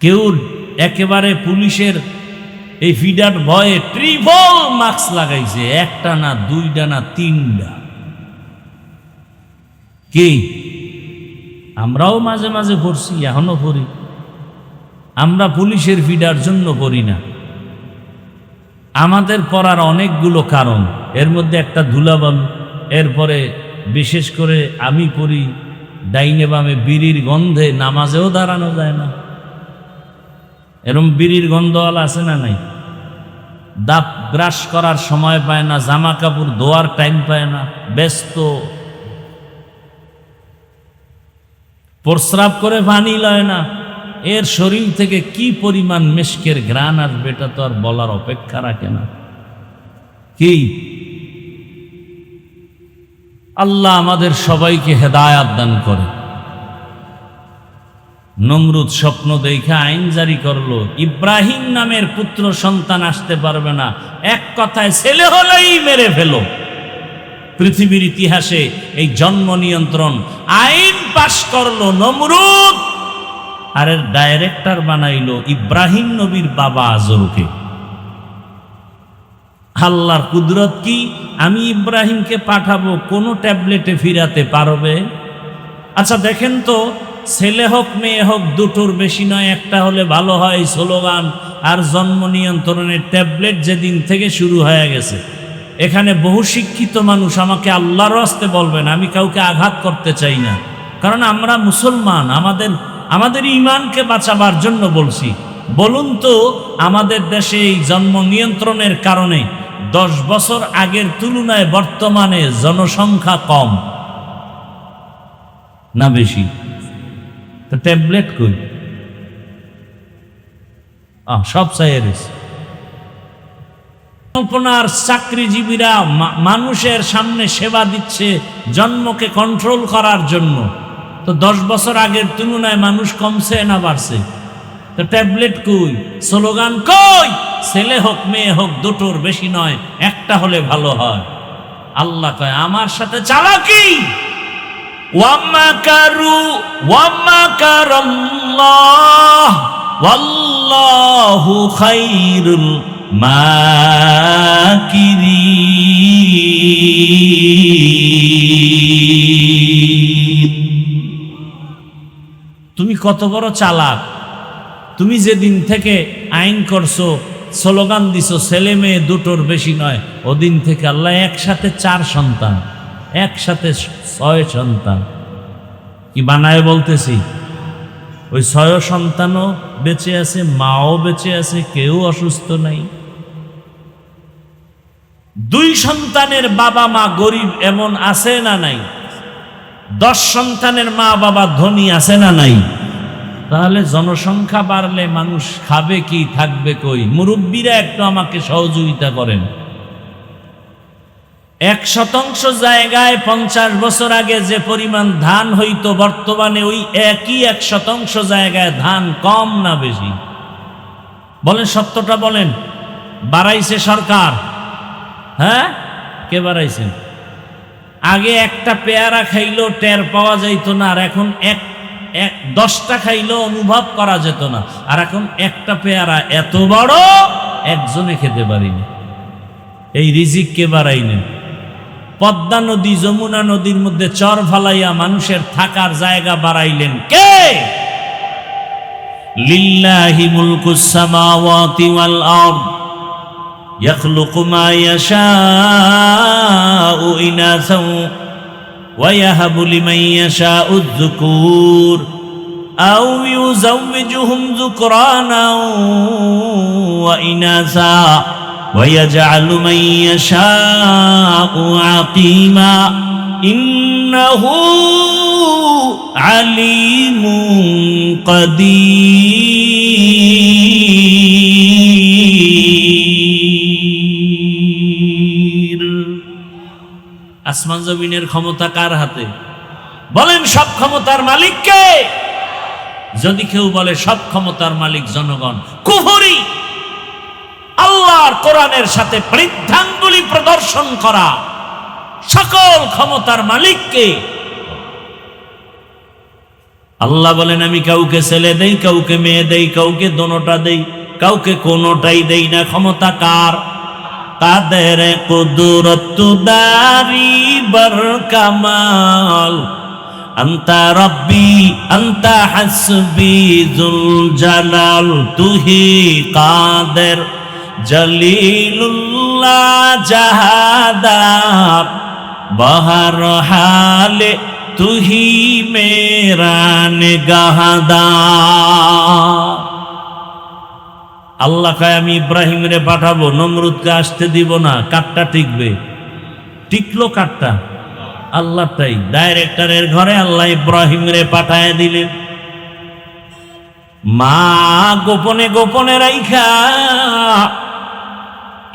কেউ একেবারে পুলিশের এই ফিডার ভয়ে ট্রিপল মাস্ক লাগাইছে, একটা না, দুইটা না, তিনটা। কি আমরাও মাঝে মাঝে পড়ছি, এখনো পড়ি। আমরা পুলিশের ফিডার জন্য পড়ি না। আমাদের পড়ার অনেকগুলো কারণ, এর মধ্যে একটা ধুলাবালু। এরপরে বিশেষ করে আমি পড়ি ডাইনে বামে বিড়ির গন্ধে নামাজেও দাঁড়ানো যায় না। এরম বিড়ির গন্ধওয়ালা আছে না নাই? দাঁত ব্রাশ করার সময় পায় না, জামা কাপড় ধোয়ার টাইম পায় না, ব্যস্ত। প্রস্রাব করে পানি লয় না। এর শরীর থেকে কি পরিমাণ মেশকের ঘ্রাণ আসবে এটা তো আর বলার অপেক্ষা রাখে না। কি আল্লাহ আমাদের সবাইকে হেদায়াত দান করে। নমরুদ স্বপ্ন দেখে আইন জারি করলো, ইব্রাহিম নামের পুত্র সন্তান আসতে পারবে না, এক কথায় ছেলে হলেই মেরে ফেলো। পৃথিবীর ইতিহাসে এই জন্ম নিয়ন্ত্রণ আইন পাশ করলো নমরুদ, আর এর ডাইরেক্টর বানাইলো ইব্রাহিম নবীর বাবা আজরকে। আল্লাহর কুদরত কি! আমি ইব্রাহিমকে পাঠাবো, কোনো ট্যাবলেটে ফিরাতে পারবে? আচ্ছা দেখেন তো, ছেলে হোক মেয়ে হোক দুটোর বেশি নয়, একটা হলে ভালো হয় স্লোগান। আর জন্ম নিয়ন্ত্রণের ট্যাবলেট যেদিন থেকে শুরু হয়ে গেছে, এখানে বহু শিক্ষিত মানুষ আমাকে আল্লাহর রাস্তে বলবেন, আমি কাউকে আঘাত করতে চাই না, কারণ আমরা মুসলমান, আমাদের ঈমানকে বাঁচাবার জন্য বলছি। বলুন তো, আমাদের দেশে এই জন্ম নিয়ন্ত্রণের কারণে 10 বছর আগের তুলনায় বর্তমানে জনসংখ্যা কম না বেশি? তো ট্যাবলেট কই? সব চাইয়ের কল্পনার চাকরিজীবীরা মানুষের সামনে সেবা দিচ্ছে জন্মকে কন্ট্রোল করার জন্য। তো 10 বছর আগের তুলনায় মানুষ কমছে না বাড়ছে? তো ট্যাবলেট কই, স্লোগান কই? ছেলে হোক মেয়ে হোক দুটোর বেশি নয়, একটা হলে ভালো হয়। আল্লাহ কয় আমার সাথে চালাকি। ওয়ামাকারু ওয়ামাকারাল্লাহ ওয়াল্লাহু খায়রুল মাকিরিন। তুমি কত বড় চালাক! তুমি যেদিন থেকে আইন করছো, স্লোগান দিছো ছেলে মেয়ে দুটোর বেশি নয়, ওদিন থেকে আল্লাহ একসাথে 4 সন্তান, একসাথে 6 সন্তান কি বানায় বলতেছি। ওই 6 সন্তানও বেঁচে আছে, মাও বেঁচে আছে, কেউ অসুস্থ নাই। 2 সন্তানের বাবা মা গরিব এমন আছে না নাই? 10 সন্তানের মা বাবা ধনী আছে না নাই? তাহলে জনসংখ্যা বাড়লে মানুষ খাবে কি, থাকবে কই? মুরব্বীরা একটু আমাকে সহযোগিতা করেন। 1% জায়গায় 50 বছর আগে যে পরিমাণ ধান হইতো, বর্তমানে ওই একই 1% জায়গায় ধান কম না বেশি? বলেন, সত্যটা বলেন। বাড়াইছে সরকার? হ্যাঁ, কে বাড়াইছেন? আগে একটা পেয়ারা খাইলেও টের পাওয়া যাইত না, আর এখন 10টা খাইলেও অনুভব করা যেত না। আর এখন একটা পেয়ারা এত বড়, একজনে খেতে পারিনি। এই রিজিক কে বাড়াইলেন? পদ্মা নদী, যমুনা নদীর মধ্যে চর ফালাইয়া মানুষের থাকার জায়গা বাড়াইলেন কে? লিল্লাহি মুলকুস সামাওয়াতি ওয়াল আরদ ইয়াখলুকু মা ইয়াশাউ ইনাসাও ওয়া ইয়াহাবু লিমান ইয়াশাউ আয-যুকুর আও ইউযাওয়িজুহুম যুকরানা ওয়া ইনাসা وَيَجْعَلُ مَن يَشَاءُ عَقِيمًا إِنَّهُ عَلِيمٌ قدير। আসমান জমিনের ক্ষমতা কার হাতে? বলেন, সব ক্ষমতার মালিক কে? যদি কেউ বলে সব ক্ষমতার মালিক জনগণ, কুফরি। আল্লাহর কোরআনের সাথে বৃদ্ধাঙ্গুলি প্রদর্শন করা। সকল ক্ষমতার মালিককে। আল্লাহ বলেন, আমি কাউকে ছেলে দেই, কাউকে মেয়ে দেই, কাউকে দোনোটা দেই, কাউকে কোনোটাই দেই না। ক্ষমতা কার? কাদের কুদরত দারি বর কামাল আন্তা রব্বি আন্তা হাসবি যুল জালাল তুহি কাদের জলিলুল্লাহ জাহাদার বহর হালে তুহি মেরা নিগাহদার। আল্লাহ কয় আমি ইব্রাহিম রে পাঠাবো, নমরুদকে আসতে দিব না। কাঠটা টিকবে? টিকলো কাঠটা? আল্লাহটাই। ডাইরেক্টরের ঘরে আল্লাহ ইব্রাহিম রে পাঠায় দিলেন। মা গোপনে গোপনে রাইখা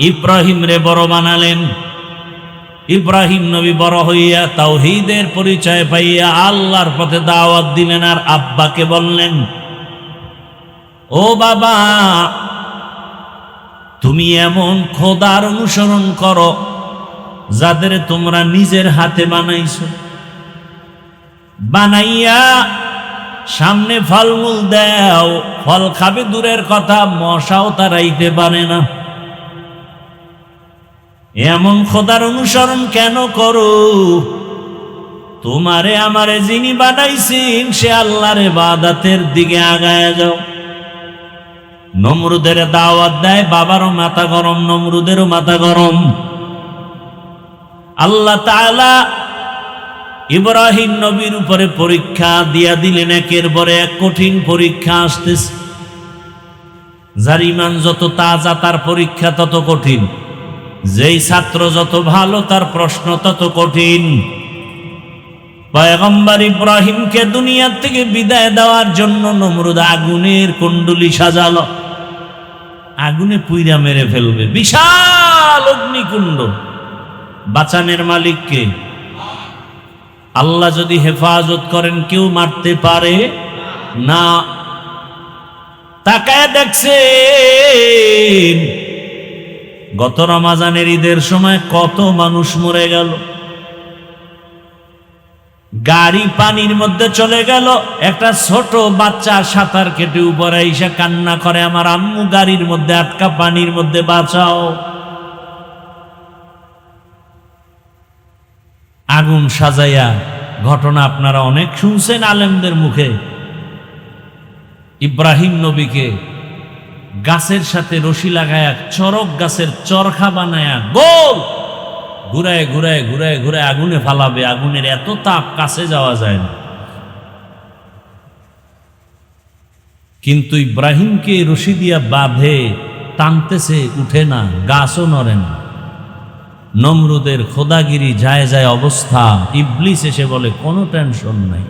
ইব্রাহিম রে বড় বানালেন। ইব্রাহিম নবী বড় হইয়া তাওহীদের পরিচয় পাইয়া আল্লাহর পথে দাওয়াত দিলেন। আর আব্বাকে বললেন, ও বাবা, তুমি এমন খোদার অনুসরণ করো যাদের তোমরা নিজের হাতে বানাইছো। বানাইয়া সামনে ফলমূল দাও, ফল খাবে দূরের কথা, মশাও তাড়াইতে পারে না। এমন খোদার অনুসরণ কেন করো? তোমারে আমারে যিনি বানাইছেন সে আল্লাহর ইবাদতের দিকে আগায়া যাও। নমরুদের দাওয়াত দেয়, বাবারও মাথা গরম, নমরুদেরও মাথা গরম। আল্লাহ তাআলা ইব্রাহিম নবীর উপরে পরীক্ষা দিয়া দিলেন। একের পরে এক কঠিন পরীক্ষা আসতেছে। যার ঈমান যত তাজা তার পরীক্ষা তত কঠিন। যেই ছাত্র যত ভালো তার প্রশ্ন তত কঠিন। পয়গম্বর ইব্রাহিমকে দুনিয়া থেকে বিদায় দেওয়ার জন্য নমরুদ আগুনের কুণ্ডলী সাজালো। আগুনে পুইরা মেরে ফেলবে, বিশাল অগ্নিকুণ্ড। বাঁচানের মালিক কে? আল্লাহ যদি হেফাজত করেন কেউ মারতে পারে না। তাকায় দেখছেন গত রমজানের ঈদের সময় কত মানুষ মরে গেল। গাড়ি পানির মধ্যে চলে গেল, একটা ছোট বাচ্চা সাঁতার কেটে উপরে এসে কান্না করে, আমার আম্মু গাড়ির মধ্যে আটকা, পানির মধ্যে বাঁচাও। আগুন সাজাইয়া ঘটনা আপনারা অনেক শুনছেন আলেমদের মুখে। ইব্রাহিম নবীকে গাছের সাথে রশি লাগায়া চরক গাছের চরখা বানায়া গোল ঘুরায় ঘুরায় ঘুরায় ঘুরায় আগুনে ফালাবে। আগুনের এত তাপ, কাছে যাওয়া যায় না। কিন্তু ইব্রাহিমকে রশি দিয়া বাঁধে টানতেছে, উঠে না, গাছও নড়ে না। নমরুদের খোদাগিরি যায় যায় অবস্থা। ইবলিস এসে বলে কোনো টেনশন নাই,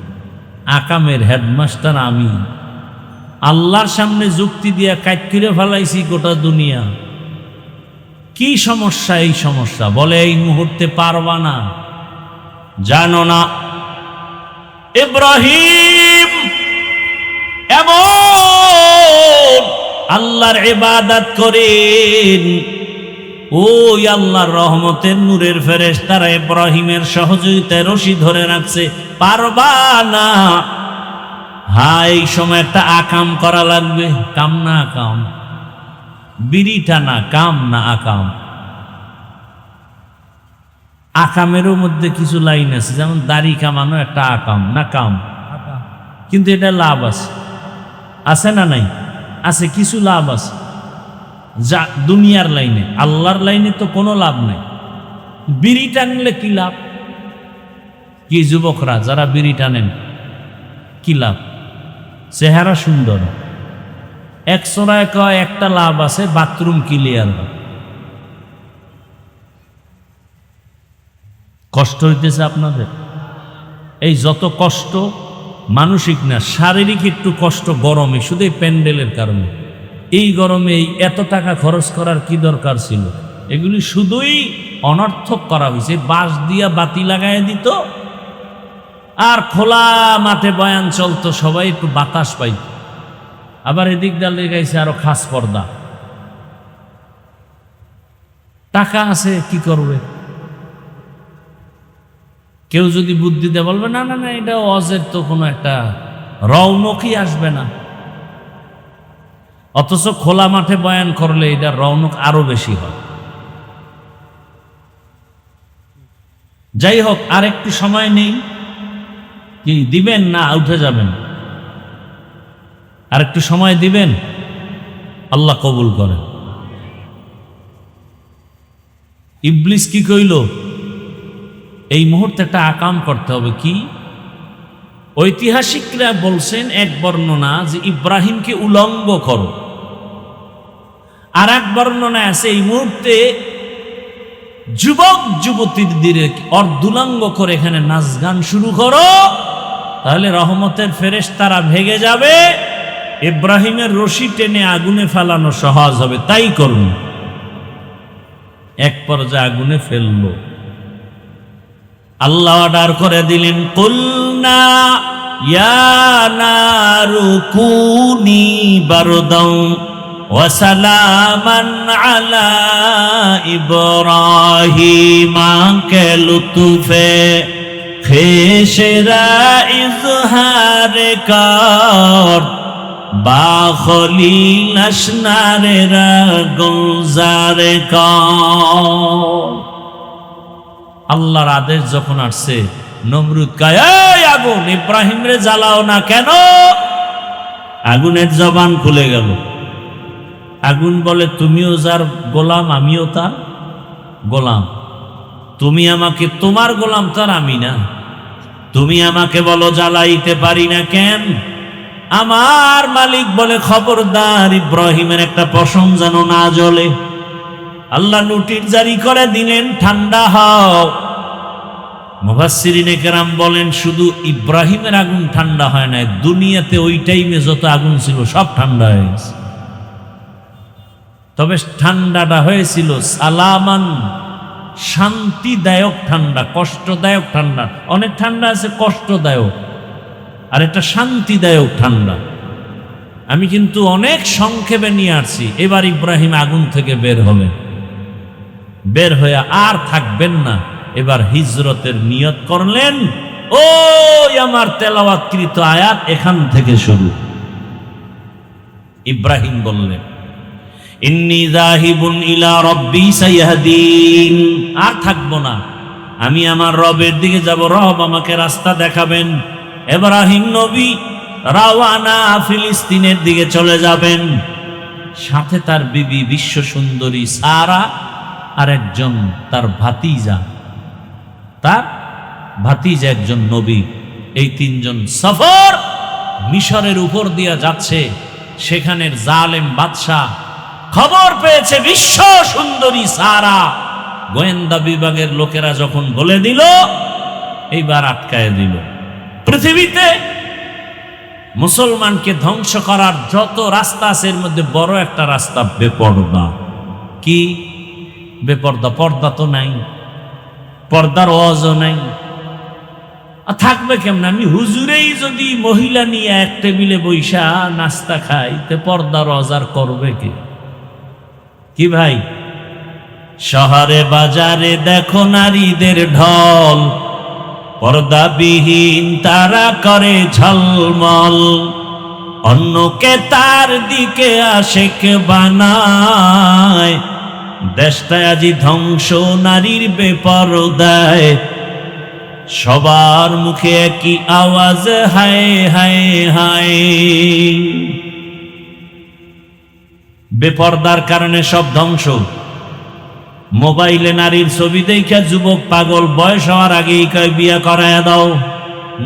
আকামের হেডমাস্টার আমি, আল্লাহর সামনে যুক্তি দিয়া কাট করে ফেলাইছি গোটা দুনিয়া। কি সমস্যা? এই সমস্যা বলে এই মুহূর্তে পারবা না, জানো না ইব্রাহিম এমন আল্লাহর ইবাদত করেন, ওই আল্লাহর রহমতের নূরের ফেরেশতারা ইব্রাহিমের সহযোগিতায় রশি ধরে রাখছে, পারবা না। হ্যাঁ, এই সময় একটা আকাম করা লাগবে। কাম না আকাম, বিড়িটা না, কাম না আকাম। আকামেরও মধ্যে কিছু লাইন আছে, যেমন দাড়ি কামানো একটা আকাম না কাম, কিন্তু এটা লাভ আছে, আছে না নাই? আছে, কিছু লাভ আছে। যা দুনিয়ার লাইনে, আল্লাহর লাইনে তো কোনো লাভ নাই। বিড়ি টানলে কি লাভ? কি যুবকরা যারা বিড়ি টানেন, কি লাভ? চেহারা সুন্দর, একশোরায় কয় একটা লাভ আছে, বাথরুম ক্লিয়ার। কষ্ট হইতেছে আপনাদের? এই যত কষ্ট মানসিক না, শারীরিক একটু কষ্ট গরমে, শুধু এই প্যান্ডেলের কারণে। এই গরমে এই এত টাকা খরচ করার কি দরকার ছিল? এগুলি শুধুই অনর্থক করা হয়েছে। বাঁশ দিয়া বাতি লাগাই দিত, আর খোলা মাঠে বয়ান চলতো, সবাই একটু বাতাস পাইত। আবার এদিক ডালে গাইছে আরো খাস পর্দা। টাকা আছে, কি করবে? কেউ যদি বুদ্ধি দেয় বলবে না না না, এটা অজের তো কোনো একটা রৌনকই আসবে না। অথচ খোলা মাঠে বয়ান করলে এটা রৌনক আরো বেশি হয়। যাই হোক, আর একটু সময় নেই। কি দিবেন না উঠে যাবেন? আর একটু সময় দিবেন, আল্লাহ কবুল করেন। ইবলিস কি কইল? এই মুহূর্তে একটা আকাম করতে হবে। কি? ঐতিহাসিকরা বলছেন এক বর্ণনা যে ইব্রাহিমকে উলঙ্গ করো, আর এক বর্ণনা আছে এই মুহূর্তে যুবক যুবতীদের অর্ধুলঙ্গ করে এখানে নাচ গান শুরু করো, তাহলে রহমতের ফেরেশতারা ভেগে যাবে, ইব্রাহিমের রশি টেনে আগুনে ফেলানো সহজ হবে। তাই করুন। এক পর্যায়ে আগুনে ফেললো। আল্লাহ অর্ডার করে দিলেন, কুলনা ইয়া নারু কুনি বারদাও ওয়া সালামান আলা ইব্রাহিম, কে লুতুফে খেশরা ইজহার কর, বা খলিল আসনারে গুলজার কর। আল্লাহর আদেশ যখন আসছে, নমরুদ কয়, এই আগুন, ইব্রাহিম রে জ্বালাও না কেন? আগুনের জবান খুলে গেল। আগুন বলে, তুমিও যার গোলাম, আমিও তার গোলাম। তুমি আমাকে তোমার গোলাম, তার আমি না। তুমি আমাকে বলো জ্বালাইতে পারি না কেন? আমার মালিক বলে, খবরদার ইব্রাহিমের একটা পশম যেন না জ্বলে। আল্লাহ নোটিশ জারি করে দিলেন, ঠান্ডা হও। মুফাসসিরিনে কেরাম বলেন, শুধু ইব্রাহিমের আগুন ঠান্ডা হয় না, দুনিয়াতে ওই টাইমে যত আগুন ছিল সব ঠান্ডা হয়ে গেছে। তবে ঠান্ডাটা হয়েছিল সালামান শান্তিদায়ক ঠান্ডা, কষ্টদায়ক ঠান্ডা। অনেক ঠান্ডা আছে কষ্টদায়ক, আর এটা শান্তিদায়ক ঠান্ডা। আমি কিন্তু অনেক সংক্ষেপে নিয়ে আসছি। এবার ইব্রাহিম আগুন থেকে বের হবেন, বের হয়ে আর থাকবেন না। এবার হিজরতের নিয়ত করলেন। ওই আমার তেলাওয়াতকৃত আয়াত এখান থেকে শুরু। ইব্রাহিম বললেন, ইন্নী যাহিবুন ইলা রাব্বি সাইয়াহদিন। আর থাকবো না, আমি আমার রবের দিকে যাব, রব আমাকে রাস্তা দেখাবেন। ইব্রাহিম নবী রাওয়ানা ফিলিস্তিনের দিকে চলে যাবেন। সাথে তার বিবি বিশ্ব সুন্দরী সারা আর একজন তার ভাতিজা, একজন নবী। এই তিনজন সফর মিশরের উপর দিয়া যাচ্ছে। সেখানের জালেম বাদশাহ খবর পেয়েছে বিশ্ব সুন্দরী সারা। গোয়েন্দা বিভাগের লোকেরা যখন বলে দিল, এইবার আটকায় দিল। পৃথিবীতে মুসলমানকে ধ্বংস করার যত রাস্তা আছে এর মধ্যে বড় একটা রাস্তা বেপর্দা। কি বেপর্দা? পর্দা তো নাই, পর্দার ওয়াজও নাই। আর থাকবে কেমন? আমি হুজুরেই যদি মহিলা নিয়ে এক টেবিলে বৈশা নাস্তা খাই, তে পর্দার ওয়াজ করবে কে? কি ভাই? শহরে বাজারে দেখো নারীদের ঢল, পর্দাবিহীন তারা করে ঝলমল। অন্যকে তার দিকে আশেক বানায়, দেশটা আজি ধ্বংস নারীর বেপরদায়। সবার মুখে একই আওয়াজ, হায় হায় হায়। বেপরদার কারণে সব ধ্বংস। মোবাইলে নারীর ছবি দেখা যুবক পাগল, বয়স হওয়ার আগেই কয় বিয়া করায় দাও।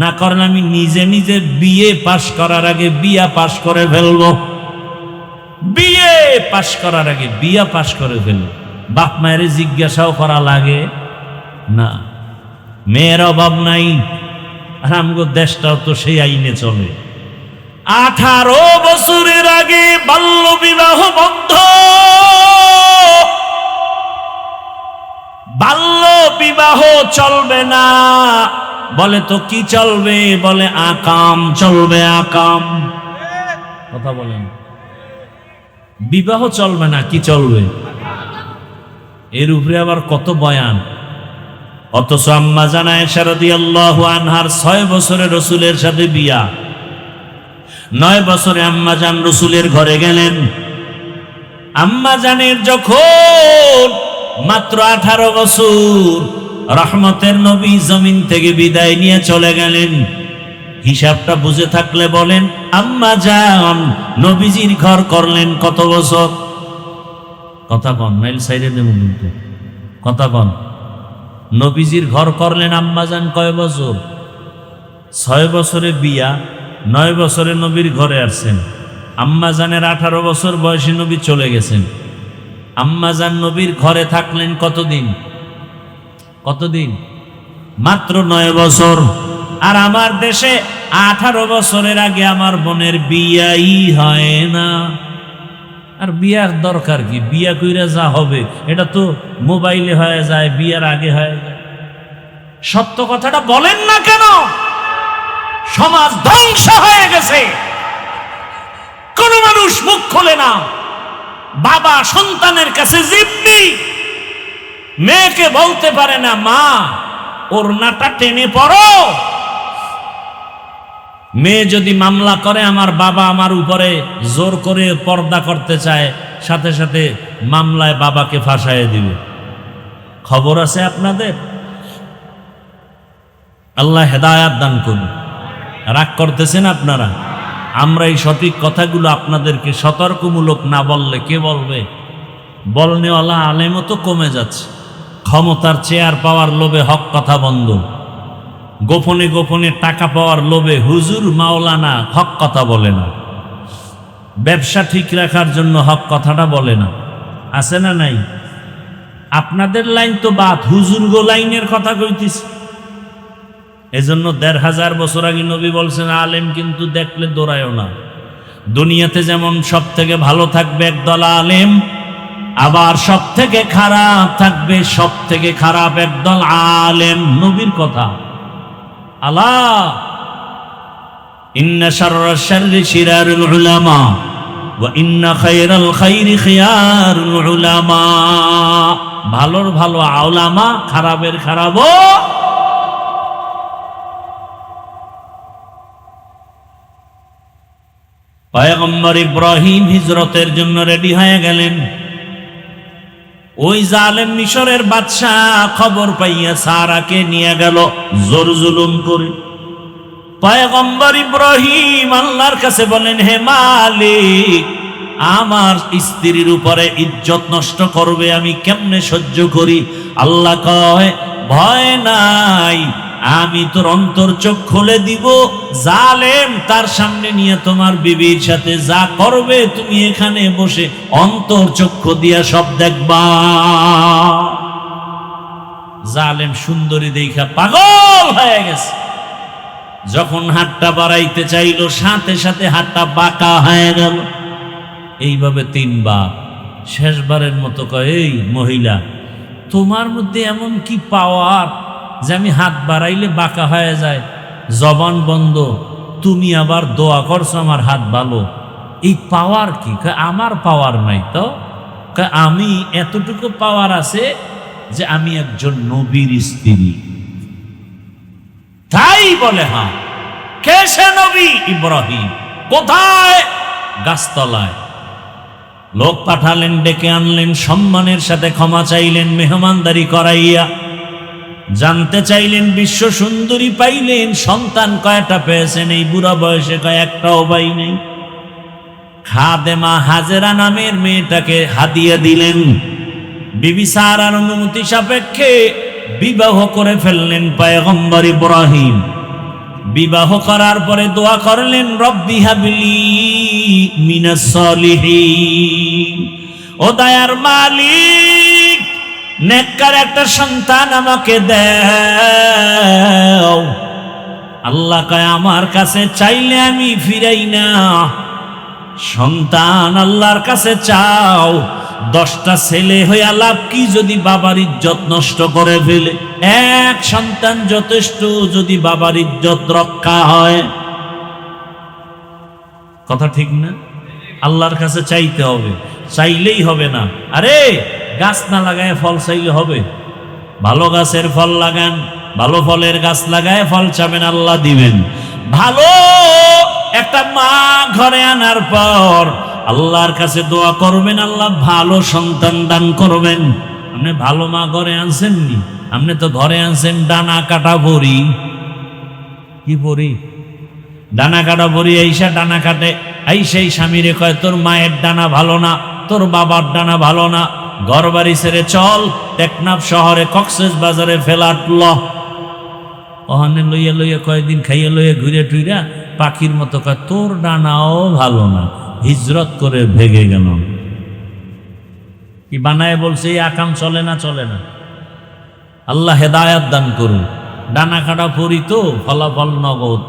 না করেন আমি নিজে নিজে বিয়ে পাশ করার আগে বিয়া পাশ করে ফেলবো। বিয়ে পাশ করার আগে বিয়া পাশ করে ফেলবো। বাপ মায়ের জিজ্ঞাসাও করা লাগে না। মেয়ের অভাব নাই, আর আমগো দেশটাও তো সেই আইনে চলে। 18 বছরের আগে বাল্য বিবাহ বন্ধ। বাল্য বিবাহ চলবে না। বলে তো কি চলবে? বলে আকাম চলবে, আকাম। কথা বলেন, বিবাহ চলবে না, কি চলবে? এর উপরে আবার কত বয়ান। অথচ আম্মা জান আয়েশা রাদিয়াল্লাহু আনহার 6 বছরে রসুলের সাথে বিয়া। 9 বছরে আম্মা জান রসুলের ঘরে গেলেন। আম্মা জানের যখন মাত্র 18 বছর, রহমতের নবী জমিন থেকে বিদায় নিয়ে চলে গেলেন। হিসাবটা বুঝে থাকলে বলেন, আম্মা জান নবীজির ঘর করলেন কত বছর? কথা কন, নাইল সাইডে দেব কিন্তু। কথা কন, নবীজির ঘর করলেন আম্মা জান কয় বছর? 6 বছরে বিয়া, 9 বছরে নবীর ঘরে আসছেন। আম্মা জানের 18 বছর বয়সী নবী চলে গেছেন। আম্মা জান নবীর ঘরে থাকলেন কতদিন? কতদিন? মাত্র 9 বছর। আর আমার দেশে 18 বছরের আগে আমার বোনের বিয়াই হয় না। আর বিয়ার দরকার কি? বিয়া কইরা যা হবে এটা তো মোবাইলে হয়ে যায়, বিয়ার আগে হয়ে যায়। সত্য কথাটা বলেন না কেন? সমাজ ধ্বংস হয়ে গেছে, কোন মানুষ মুখ খোলে না। বাবা সন্তানের কাছে জিম্মি, মেয়েকে বলতে পারে না মা ওড়নাটা টেনে পড়ো। মেয়ে যদি মামলা করে আমার বাবা আমার উপরে জোর করে পর্দা করতে চায়, সাথে সাথে মামলায় বাবাকে ফাঁসায় দিবে। খবর আছে আপনাদের? আল্লাহ হেদায়াত দান করুন। রাগ করতেছেন আপনারা? আমরা এই সঠিক কথাগুলো আপনাদেরকে সতর্কমূলক না বললে কে বলবে? বলনেওয়ালা আলেমও তো কমে যাচ্ছে। ক্ষমতার চেয়ার পাওয়ার লোভে হক কথা বন্ধ। গোপনে গোপনে টাকা পাওয়ার লোভে হুজুর মাওলানা হক কথা বলে না। ব্যবসা ঠিক রাখার জন্য হক কথাটা বলে না। আছে না নাই? আপনাদের লাইন তো বাদ, হুজুর গো লাইনের কথা কইতেছে। এজন্য 1500 বছর আগে নবী বলছেন, আলেম কিন্তু দেখলে দৌড়ায়ও না। দুনিয়াতে যেমন সব থেকে ভালো থাকবে একদল আলেম, আবার সব থেকে খারাপ থাকবে, সব থেকে খারাপ একদল আলেম। নবীর কথা, আলা ইন্না শাররাশ শাররি শিরারুল উলামা ওয়া ইন্না খায়রাল খায়রি খিয়ারুল উলামা। ভালোর ভালো আউলামা, খারাপের খারাপও। পয়গম্বর ইব্রাহিম হিজরতের জন্য রেডি হয়ে গেলেন। ওই জালেম মিশরের বাদশাহ খবর পাইয়া সারাকে নিয়ে গেল জোর জুলুম করে। পয়গম্বর ইব্রাহিম আল্লাহর কাছে বলেন, হে মালিক, আমার স্ত্রীর উপরে ইজ্জত নষ্ট করবে, আমি কেমনে সহ্য করি? আল্লাহ কয়, ভয় নাই, আমি তোর অন্তর চোখ খুলে দিব। জালেম তার সামনে নিয়ে তোমার বিবির সাথে যা করবে, তুমি এখানে বসে অন্তর চক্ষু দিয়া সব দেখবা। জালেম সুন্দরী দেখা পাগল হয়ে গেছে। যখন হাতটা বাড়াইতে চাইল, সাথে সাথে হাতটা বাঁকা হয়ে গেল। এইভাবে তিনবার। শেষবারের মতো কয়, এই মহিলা, তোমার মধ্যে এমন কি পাওয়ার যে আমি হাত বাড়াইলে বাঁকা হয়ে যায়? জবান বন্ধ, তুমি আবার দোয়া করছো আমার হাত ভালো, এই পাওয়ার কি? আমার পাওয়ার নাই তো। আমি এতটুকু পাওয়ার আছে যে আমি একজন নবীর স্ত্রী। তাই বলে, হ্যাঁ, কে সে নবী? ইব্রাহিম। কোথায়? গাছতলায়। লোক পাঠালেন, ডেকে আনলেন, সম্মানের সাথে ক্ষমা চাইলেন, মেহমানদারি করাইয়া। জানতে চাইলেন, বিশ্ব সুন্দরী পাইলেন, সন্তান কয়টা পেয়েছেন? এই বুড়া বয়সে কয় একটাও পাই নেই। খাদেমা হাজেরা নামের মেয়েটাকে হাদিয়া দিলেন। বিবি সারার অনুমতি সাপেক্ষে বিবাহ করে ফেললেন পয়গম্বর ইব্রাহিম। বিবাহ করার পরে দোয়া করলেন, রব্বি হাবলি মিনাস সলিহিন, ও দয়ার মালিক, নেককার একটা সন্তান আমাকে দাও। আল্লাহ কয়, আমার কাছে চাইলে আমি ফিরাই না। সন্তান আল্লাহর কাছে চাও। 10টা ছেলে হইয়া লাভ কি যদি বাবার ইজ্জত নষ্ট করে ফেলে? এক সন্তান যথেষ্ট যদি বাবার ইজ্জত রক্ষা হয়। কথা ঠিক না? আল্লাহর কাছে চাইতে হবে, চাইলেই হবে না। আরে গাছ না লাগায় ফল চাইলে হবে? ভালো গাছের ফল লাগান, ভালো ফলের গাছ লাগায় ফল চাবেন, আল্লাহ দিবেন। ভালো একটা মা ঘরে আনার পর আল্লাহর কাছে দোয়া করবেন, আল্লাহ ভালো সন্তান দান করবেন। আপনি ভালো মা ঘরে আনছেন নি? আপনি তো ঘরে আনছেন ডানা কাটা বড়ি। কি বড়ি? ডানা কাটা বড়ি। আইসা ডানা কাটে, আইসাই স্বামীরে কয়, তোর মায়ের ডানা ভালো না, তোর বাবার ডানা ভালো না, ঘর বাড়ি ছেড়ে চল টেকনাফ শহরে কক্সেস বাজারে ফ্ল্যাট ল। ওখানে লইয়া লইয়া কয়েকদিন খাইয়া লইয়া ঘুরে টুইরা পাখির মতো কয়, তোর ডানাও ভালো না, হিজরত করে ভেগে গেল। কি বানায় বলছে? এই আকাম চলে না, চলে না। আল্লাহ হেদায়াত দান করুন। ডানা কাটা পড়ি তো, ফলাফল নগদ।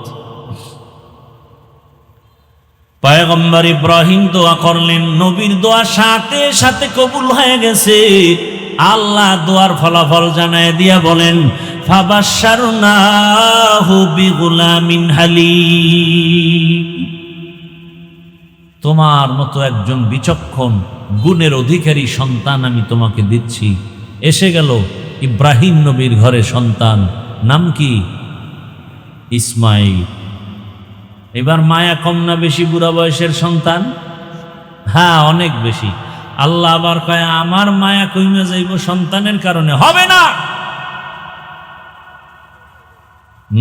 পয়গম্বর ইব্রাহিম দোয়া করলেন, নবীর দোয়া সাথে সাথে কবুল হয়ে গেছে। আল্লাহ দোয়ার ফলাফল জানায় দিয়া বলেন, ফাবাশশারনাহু বিগুলামিন হালিম। তোমার মতো একজন বিচক্ষণ গুণের অধিকারী সন্তান আমি তোমাকে দিচ্ছি। এসে গেল ইব্রাহিম নবীর ঘরে সন্তান, নাম কি? ইসমাইল। এবার মায়া কম না বেশি বুড়া বয়সের সন্তান? হ্যাঁ, অনেক বেশি। আল্লাহ আবার কয়, আমার মায়া কইমে যাইব সন্তানের কারণে? হবে না।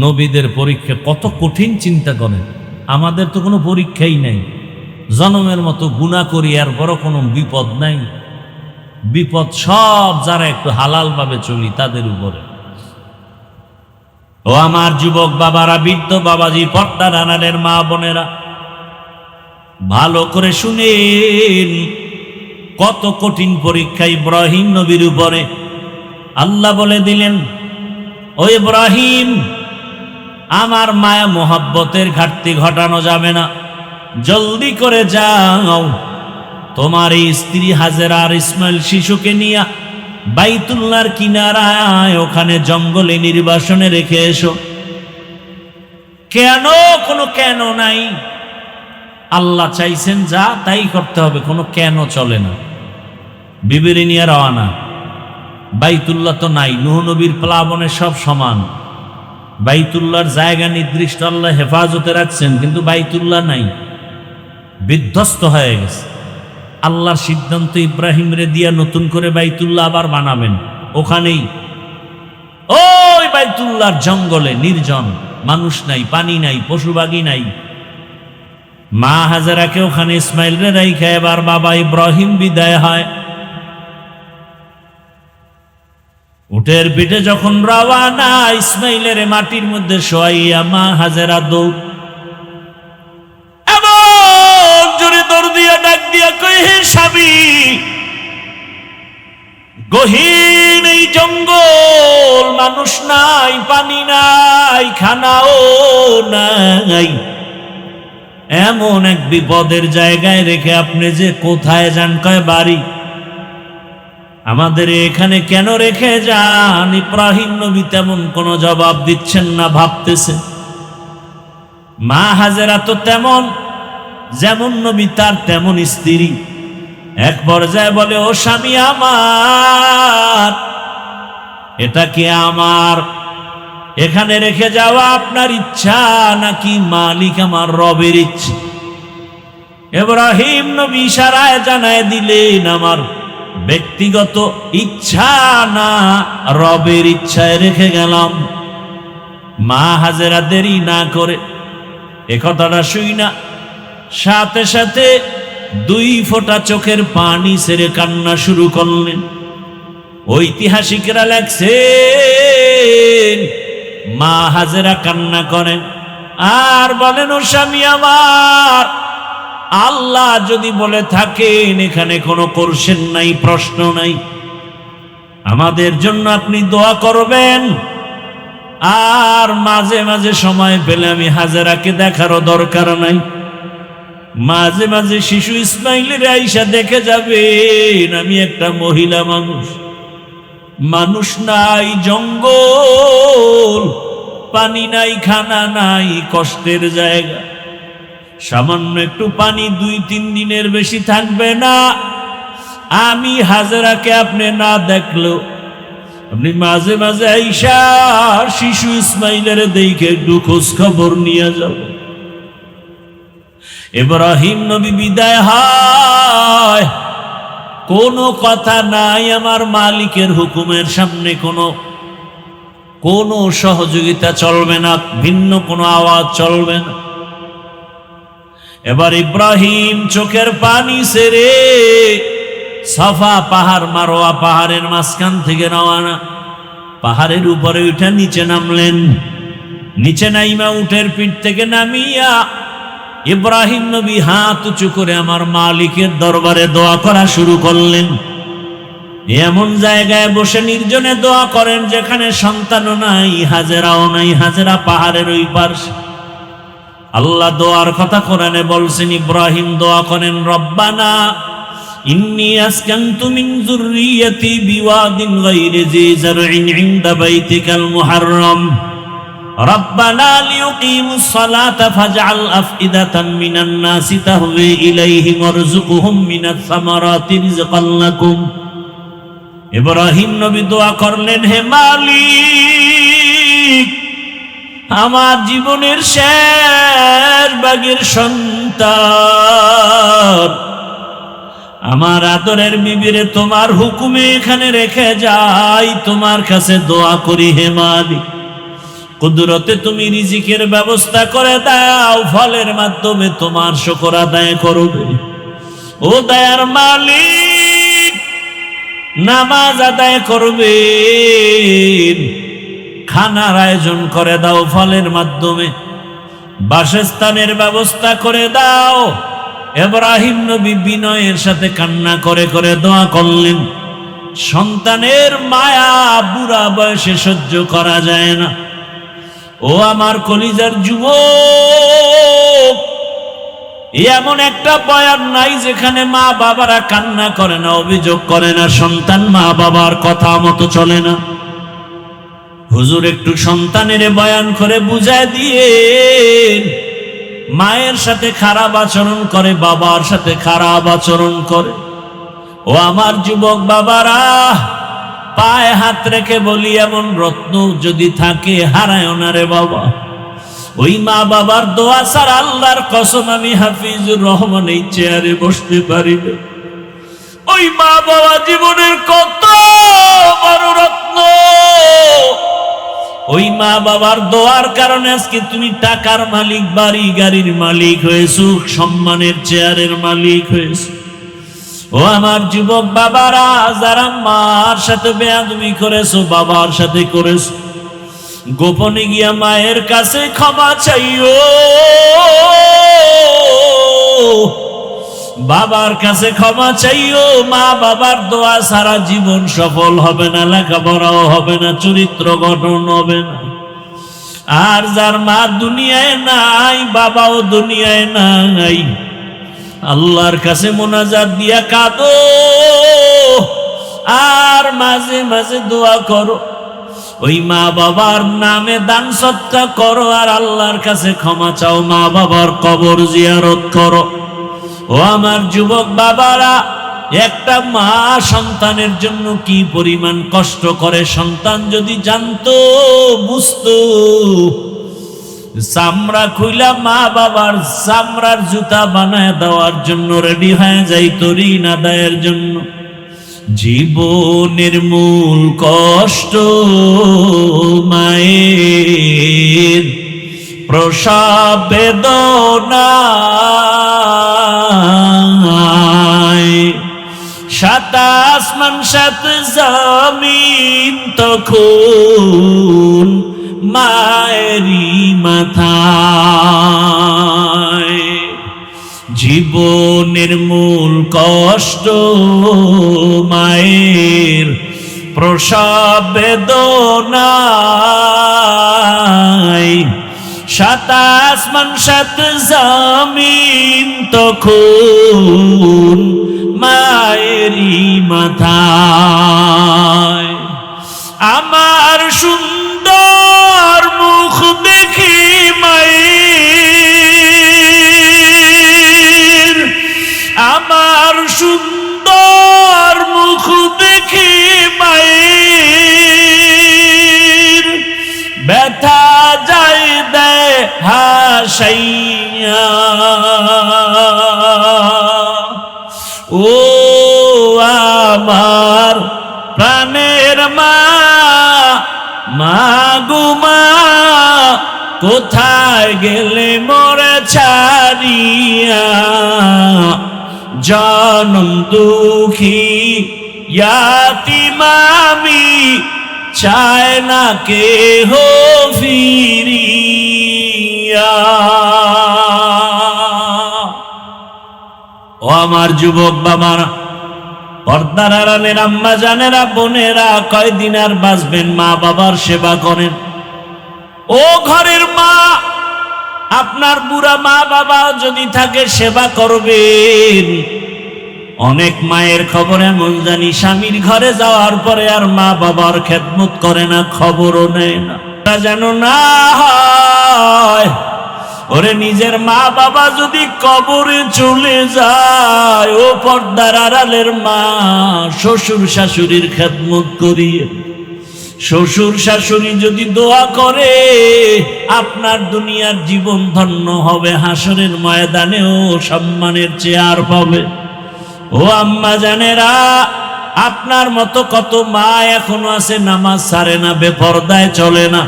নবীদের পরীক্ষা কত কঠিন চিন্তা করেন। আমাদের তো কোনো পরীক্ষাই নাই। জনমের মতো গুনাহ করি, আর বড় কোনো বিপদ নাই। বিপদ সব যারা একটু হালাল ভাবে চলি তাদের উপরে। ও আমার যুবক বাবারা, বৃদ্ধ বাবাজি, পর্দার আড়ালের মা বোনেরা, ভালো করে শুনেন। কত কঠিন পরীক্ষা ইব্রাহিম নবীর উপরে। আল্লাহ বলে দিলেন, ও ইব্রাহিম, আমার মায়া মোহাব্বতের ঘাটতি ঘটানো যাবে না। জলদি করে যাও, তোমার এই স্ত্রী হাজেরা আর ইসমাইল শিশুকে নিয়ে বাইতুল্লাহর কিনারায় ওখানে জঙ্গলে নির্বাসনে রেখে এসো। কেন? কোনো কেন নাই। আল্লাহ চাইছেন যা তাই করতে হবে, কোনো কেন চলে না। বিবিরে নিয়ে রওয়ানা। বাইতুল্লাহ তো নাই, নূহ নবীর প্লাবনে সব সমান। বাইতুল্লাহর জায়গা নির্দিষ্ট আল্লাহ হেফাজতে রাখছেন, কিন্তু বাইতুল্লাহ নাই, বিধ্বস্ত হয়ে গেছে। আল্লাহর সিদ্ধান্ত ইব্রাহিম রে দিয়া নতুন করে বাইতুল্লাহ আবার বানাবেন। ওখানেই ওই বাইতুল্লাহর জঙ্গলে নির্জন, মানুষ নাই, পানি নাই, পশুবাগি নাই। মা হাজেরাকে ওখানে ইসমাইল রে রাইখা এবার বাবা ইব্রাহিম বিদায় হয়। উটের পিঠে যখন রওয়ানা, ইসমাইলের মাটির মধ্যে শোয়াইয়া মা হাজেরা দৌড়, এমন জোরে দৌড় দিয়া ডাক দিয়া কই, হে স্বামী, গহীন এই জঙ্গল, মানুষ নাই, পানি নাই, খানাও নাই, এমন এক বিপদের জায়গায় রেখে আপনি যে কোথায় যান? কয় বাড়ি। আমাদের এখানে কেন রেখে যান? ইব্রাহিম নবী তেমন কোনো জবাব দিচ্ছেন না, ভাবতেছে। মা হাজেরা তো তেমন, যেমন নবী তার তেমন স্ত্রী। এক পর্যায়ে বলে, ও স্বামী আমার, এটা কি আমার এখানে রেখে যাওয়া আপনার ইচ্ছা নাকি মালিক আমার রবের ইচ্ছা? ইব্রাহিম নবী ইশারায় জানায় দিলেন, আমার ব্যক্তিগত ইচ্ছা না, রবের ইচ্ছায় রেখে গেলাম। মা হাজেরা দেরি না করে এ কথাটা শুই না, সাথে সাথে 2 ফোঁটা চোখের পানি ছেড়ে কান্না শুরু করলেন। ঐতিহাসিকরা লেখছেন, মা হাজেরা কান্না করেন আর বলেন, ও স্বামী আমার, আল্লাহ যদি বলে থাকেন এখানে কোনো কোশ্চেন নাই, প্রশ্ন নাই, আমাদের জন্য আপনি দোয়া করবেন। আর মাঝে মাঝে সময় পেলে আমি হাজেরাকে দেখারও দরকার নাই, মাঝে মাঝে শিশু ইসমাইলের আইসা দেখে যাবেন। আমি একটা মহিলা মানুষ, মানুষ নাই, জঙ্গল, পানি নাই, খানা নাই, কষ্টের জায়গা। সামান্য একটু পানি 2-3 দিনের বেশি থাকবে না। আমি হাজেরাকে আপনি না দেখলেও আপনি মাঝে মাঝে আইসা শিশু ইসমাইলের দেখে একটু খোঁজ খবর নিয়ে যাবেন। ইব্রাহিম নবী বিদায় হয়, কোনো কথা নাই। আমার মালিকের হুকুমের সামনে কোনো সহযোগিতা চলবে না, ভিন্ন কোনো আওয়াজ চলবে না। এবার ইব্রাহিম চোখের পানি ছেড়ে সাফা পাহাড়, মারোয়া পাহাড়ের মাঝখান থেকে রওনা, পাহাড়ের উপরে উঠে নিচে নামলেন। নিচে নাইমা উটের পিঠ থেকে নামিয়া ইব্রাহিম নবী হাত উঁচু করে আমার মালিকের দরবারে দোয়া করা শুরু করলেন। এমন জায়গায় বসে নির্জনে দোয়া করেন যেখানে সন্তানও নাই, হাজেরাও নাই। হাজেরা পাহাড়ের ওই পার্শ্বে। আল্লাহ দোয়ার কথা কোরআনে বলছেন, ইব্রাহিম দোয়া করেন, রব্বানা ইন্নী আসকানতু মিন যুররিয়্যাতি বিওয়াদিন গায়রি যী যারইন ইনদা বাইতিকাল মুহাররম রব্বানা লিয়ুকিমুস সালাতা ফাজআল আফইদাতাম মিনান নাসি তাহওয়ি ইলাইহিম ওয়ারযুকহুম মিনাস সামারাতি রিজকান লাকুম। ইব্রাহিম নবী দোয়া করলেন, হে মালিক, আমার জীবনের শেষ ভাগের সন্তান, আমার আদরের বিবিরে তোমার হুকুমে এখানে রেখে যাই, তোমার কাছে দোয়া করি, হে মালিক, কুদরতে তুমি রিজিকের ব্যবস্থা করে দাও, ফলের মাধ্যমে তোমার শুকর আদায় করবে। ও দয়ার মালিক, নামাজ আদায় করবে, খানার আয়োজন করে দাও, ফলের মাধ্যমে বাসস্থানের ব্যবস্থা করে দাও। ইব্রাহিম নবী বিনয়ের সাথে কান্না করে করে দোয়া করলেন। সন্তানের মায়া বুড়া বয়সে সহ্য করা যায় না। ও আমার কলিজার যুবক, এমন একটা বয়ান নাই যেখানে মা বাবারা কান্না করে না, অভিযোগ করে না, সন্তান মা বাবার কথা মতো চলে না। হুজুর একটু সন্তানের বয়ান করে বুঝায় দিয়ে, মায়ের সাথে খারাপ আচরণ করে, বাবার সাথে খারাপ আচরণ করে। ও আমার যুবক বাবারা, পায়ে হাত রেখে বলি, এমন রত্ন যদি থাকে হারায় না রে বাবা। ওই মা বাবার দোয়া ছাড়া আল্লাহর কসম আমি হাফিজুর রহমান এই চেয়ারে বসতে পারি না। ওই মা বাবা জীবনের কত বড় রত্ন। ওই মা বাবার দোয়ার কারণে আজকে তুমি টাকার মালিক, বাড়ি গাড়ির মালিক হয়েছো, সম্মানের চেয়ারের মালিক হয়েছো। ও আমার যুবক বাবারা, যারা মার সাথে বেয়াদবি করেছো, বাবার সাথে করেছো, গোপনে গিয়া মায়ের কাছে ক্ষমা চাইও। বাবার কাছে ক্ষমা চাইও। মা বাবার দোয়া সারা জীবন সফল হবে না, লেখাপড়াও হবে না, চরিত্র গঠন হবে না। আর যার মা দুনিয়ায় নাই, বাবাও দুনিয়ায় নাই, আল্লাহর কাছে মোনাজাত দিয়া কাঁদো, আর মাঝে মাঝে দোয়া করো। ওই মা বাবার নামে দান সৎকা করো, আর আল্লাহর কাছে ক্ষমা চাও, মা বাবার কবর জিয়ারত করো। ও আমার যুবক বাবারা, একটা মা সন্তানের জন্য কি পরিমাণ কষ্ট করে, সন্তান যদি জানতো, বুঝতো। চামড়া খুইলা মা বাবার চামড়ার জুতা বানায় দেওয়ার জন্য রেডি হয়ে যাইত ঋণ আদায়ের জন্য। জীবনের মূল কষ্ট মায়ের প্রসব বেদনায়, সাত আসমান সাত জমিন তখন মায়েরই মাথায়। জীবনের মূল কষ্ট মায়ের প্রসব বেদনায়, সাত আসমান সাত জমিন তখন মায়েরই মাথায়। আমার সুন্দর মুখ দেখি মায়ের, আমার সুন্দর মুখ দেখি মায়ের, ব্যথা যাই দেয় হাসাইয়া। ও আমার প্রাণের মা, মা গো মা, কোথায় গেলে মোরে ছাড়িয়া, জনম দুঃখী ইয়াতীম আমি, চায় না কেহ ফিরিয়া। ও আমার যুবক বাবারা, পর্দার আড়ালের আম্মা জানেরা, বোনেরা, কয়দিন আর বাঁচবেন? মা বাবার সেবা করেন। ও ঘরের মা, আপনার বুড়া মা বাবা যদি থাকে সেবা করবেন। অনেক মায়ের খবর এমন জানি, স্বামীর ঘরে যাওয়ার পরে আর মা বাবার খেদমত করে না, খবরও নেয় না। তা যেন না হয়। ওরে নিজের মা বাবা যদি কবরে চলে যায়, ও পর্দার আড়ালের মা, শ্বশুর শাশুড়ির খেদমত করিয়ে। শ্বশুর শাশুড়ি যদি দোয়া করে, আপনার দুনিয়ার জীবন ধন্য হবে, হাসরের ময়দানেও সম্মানের চেয়ার পাবে। ও আম্মা জানেরা, আপনার মতো কত মা এখনো আছে, নামাজ ছাড়ে না, বেপরদায় চলে না,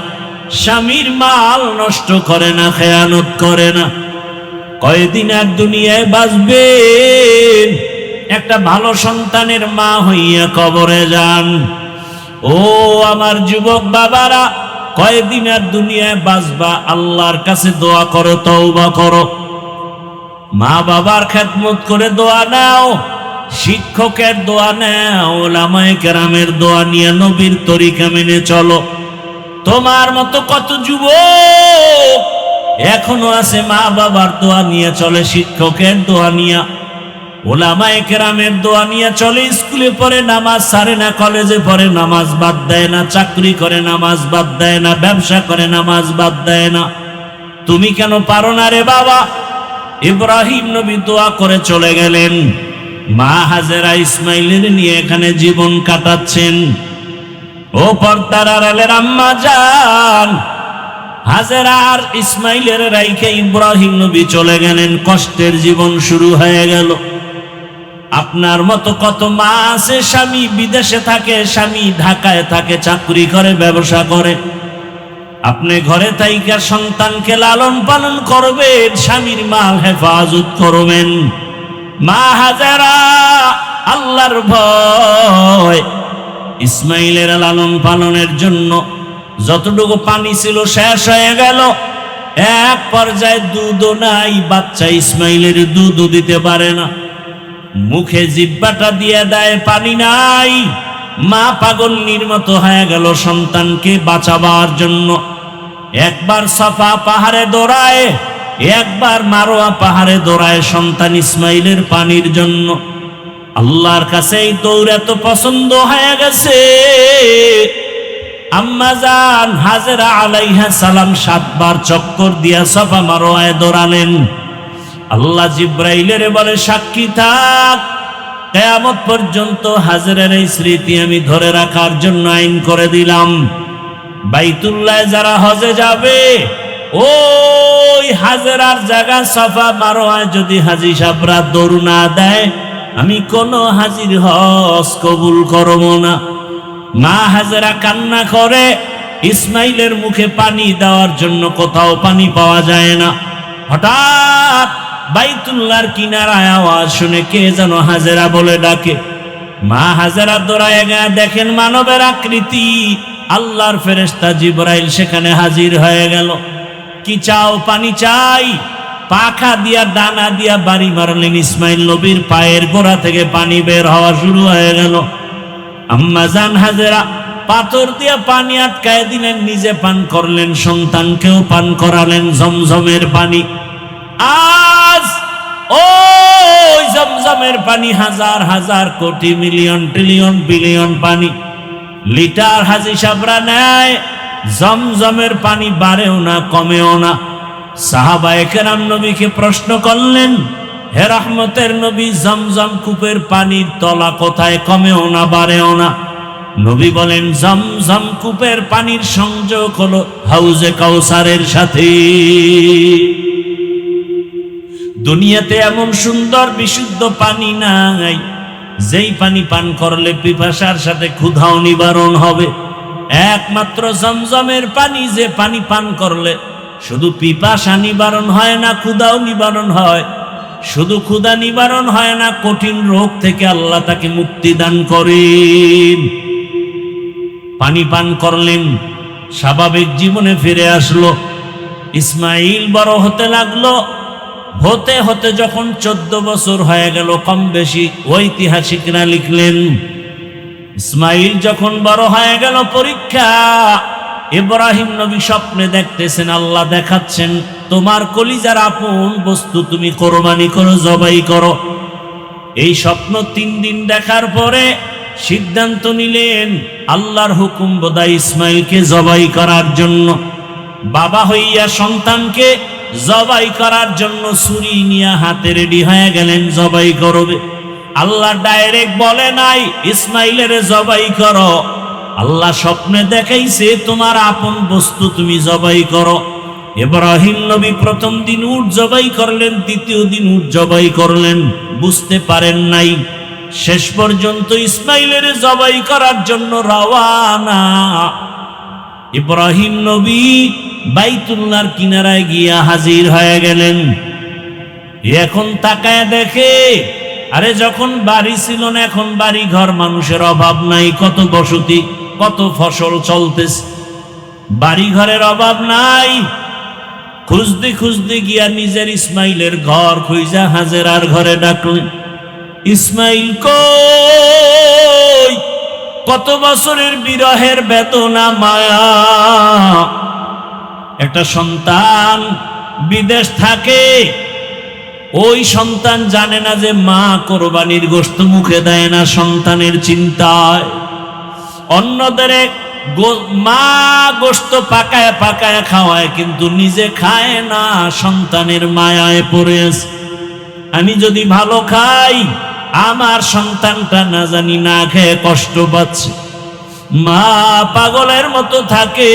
স্বামীর মাল নষ্ট করে না, খেয়ানত করে না। কয়দিন আর দুনিয়ায় বাঁচবেন? একটা ভালো সন্তানের মা হইয়া কবরে যান। ও আমার যুবক বাবারা, কয়দিন আর দুনিয়ায় বাঁচবা? আল্লাহর কাছে দোয়া করো, তওবা করো, মা বাবার খেদমত করে দোয়া নাও, শিক্ষকের দোয়া নাও, ওলামায়ে কেরামের দোয়া নিয়ে নবীর তরিকা মেনে চলো। তোমার মতো কত যুবক এখনো আছে মা বাবার দোয়া নিয়ে চলে, শিক্ষকের দোয়া নিয়ে, ওলামায়ে কেরামের দোয়া নিয়ে চলে। স্কুলে পড়ে নামাজ ছাড়ে না, কলেজে পড়ে নামাজ বাদ দেয় না, চাকরি করে নামাজ বাদ দেয় না, ব্যবসা করে নামাজ বাদ দেয় না। তুমি কেন পারো না রে বাবা? ইব্রাহিম নবী দোয়া করে চলে গেলেন, মা হাজেরা ইসমাইলের নিয়ে এখানে জীবন কাটাচ্ছেন। ও পর্দার আড়ালের আম্মা জান, হাজেরা আর ইসমাইলের রাইখে ইব্রাহিম নবী চলে গেলেন, কষ্টের জীবন শুরু হয়ে গেল। আপনার মতো কত মা আছে, স্বামী বিদেশে থাকে, স্বামী ঢাকায় থাকে, চাকরি করে, ব্যবসা করে। আপনি ঘরে থাইকা সন্তানকে লালন পালন করবেন, স্বামীর মাল হেফাজত করবেন। মা হাজেরা আল্লাহর ভয়, ইসমাইলের লালন পালনের জন্য যতটুকু পানি ছিল শেষ হয়ে গেল। এক পর্যায়ে দুধও নাই, বাচ্চা ইসমাইলের দুধও দিতে পারে না, মুখে জিহ্বাটা দিয়ে দেয়, পানি নাই। মা পাগলের মতো হয়ে গেল সন্তানকে বাঁচাবার জন্য। একবার সাফা পাহাড়ে দৌড়ায়, একবার মারোয়া পাহাড়ে দৌড়ায় সন্তান ইসমাইলের পানির জন্য। আল্লাহর কাছে এই দৌড় এত পছন্দ হয়ে গেছে, আম্মা জান হাজেরা আলাইহা সালাম 7 বার চক্কর দিয়া সাফা মারোয়ায় দৌড়ালেন। আল্লাহ জিব্রাইলের বলে, সাক্ষী থাক, কিয়ামত পর্যন্ত হাজেরার এই স্মৃতি আমি ধরে রাখার জন্য আইন করে দিলাম। বাইতুল্লাহ যারা হজে যাবে, ওই হাজেরার জায়গা সাফা মারোয়ায় যদি হাজী সাহেবরা দৌড় না দেয়, আমি কোন হাজির হজ কবুল করব না। মা হাজেরা কান্না করে, ইসমাইলের মুখে পানি দেওয়ার জন্য কোথাও পানি পাওয়া যায় না। হঠাৎ বাইতুল্লাহর কিনারায় আওয়াজ শুনে কে যেন হাজেরা বলে ডাকে। মা হাজেরা দৌড়ায় গিয়ে দেখেন মানবের আকৃতি, আল্লাহর ফেরেশতা জিবরাইল সেখানে হাজির হয়ে গেল। কি চাও? পানি চাই। পাখা দিয়া দানা দিয়া বাড়ি মারলেন, ইসমাইল নবীর পায়ের গোড়া থেকে পানি বের হওয়া শুরু হয়ে গেল। আম্মা জান হাজেরা পাথর দিয়া পানি আটকায় দিলেন, নিজে পান করলেন, সন্তানকেও পান করালেন জমজমের পানি। আজ ওই জমজমের পানি হাজার হাজার কোটি মিলিয়ন ট্রিলিয়ন বিলিয়ন পানি লিটার হাজী সাহেবরা নেয়, জমজমের পানি বাড়েও না কমেও না। সাহাবায়ে কেরাম নবীকে প্রশ্ন করলেন, হে রহমতের নবী, জমজম কূপের পানির তলা কোথায়? কমেও না বাড়েও না। নবী বলেন, জমজম কূপের পানির সংযোগ হলো হাউজে কাউসারের সাথে। দুনিয়াতে এমন সুন্দর বিশুদ্ধ পানি নাই, যেই পানি পান করলে পিপাসার সাথে ক্ষুধাও নিবারণ হবে। একমাত্র জমজমের পানি, যে পানি পান করলে শুধু পিপাসা নিবারণ হয় না, ক্ষুধাও নিবারণ হয়। শুধু ক্ষুধা নিবারণ হয় না, কঠিন রোগ থেকে আল্লাহ তাকে মুক্তি দান করেন। পানি পান করলেন, স্বাভাবিক জীবনে ফিরে আসলো। ইসমাইল বড় হতে লাগলো। হতে হতে যখন 14 বছর হয়ে গেল, কম বেশি ঐতিহাসিকরা লিখলেন, ইসমাইল যখন বড় হয়ে গেল, পরীক্ষা। ইব্রাহিম নবী স্বপ্নে দেখতেছেন, আল্লাহ দেখাচ্ছেন, তোমার কলিজার আপন বস্তু তুমি কোরবানি করো, জবাই করো। এই স্বপ্ন 3 দিন দেখার পরে সিদ্ধান্ত নিলেন, আল্লাহর হুকুম বোধহয় ইসমাইলকে জবাই করার জন্য। বাবা হইয়া সন্তানকে জবাই করার জন্য ছুরি নিয়ে হাতে রেডি হয়ে গেলেন, জবাই করবে। আল্লাহ ডাইরেক্ট বলে নাই ইসমাইলের জবাই করো, আল্লাহ স্বপ্নে দেখাইছে তোমার আপন বস্তু তুমি জবাই করো। ইব্রাহিম নবী প্রথম দিন উট জবাই করলেন, দ্বিতীয় দিন উট জবাই করলেন, বুঝতে পারেন নাই। শেষ পর্যন্ত ইসমাইলের জবাই করার জন্য রওয়ানা। ইব্রাহিম নবী বাইতুল্লাহর কিনারায় গিয়া হাজির হয়ে গেলেন। এখন তাকায় দেখে, আরে যখন বাড়ি ছিল না, এখন বাড়ি ঘর, মানুষের অভাব নাই, কত বসতি, কত ফসল চলতেছে, বাড়ি ঘরের অভাব নাই। খুঁজতে খুঁজতে গিয়া নিজের ইসমাইলের ঘর খুঁজা হাজেরার ঘরে ডাকলেন, ইসমাইল কই? কত বছরের বিরহের বেদনা মায়া, একটা সন্তান বিদেশ থাকে, ওই সন্তান জানে না যে মা কোরবানির গোশত মুখে দেয় না সন্তানের চিন্তায়। অন্যদের মা গোশত পাকায় পাকায় খাওয়ায়, কিন্তু নিজে খায় না, সন্তানের মায়ায় পড়ে আছে। আমি যদি ভালো খাই, আমার সন্তানটা না জানি না খেয়ে কষ্ট পাচ্ছে। মা পাগলের মতো থাকে।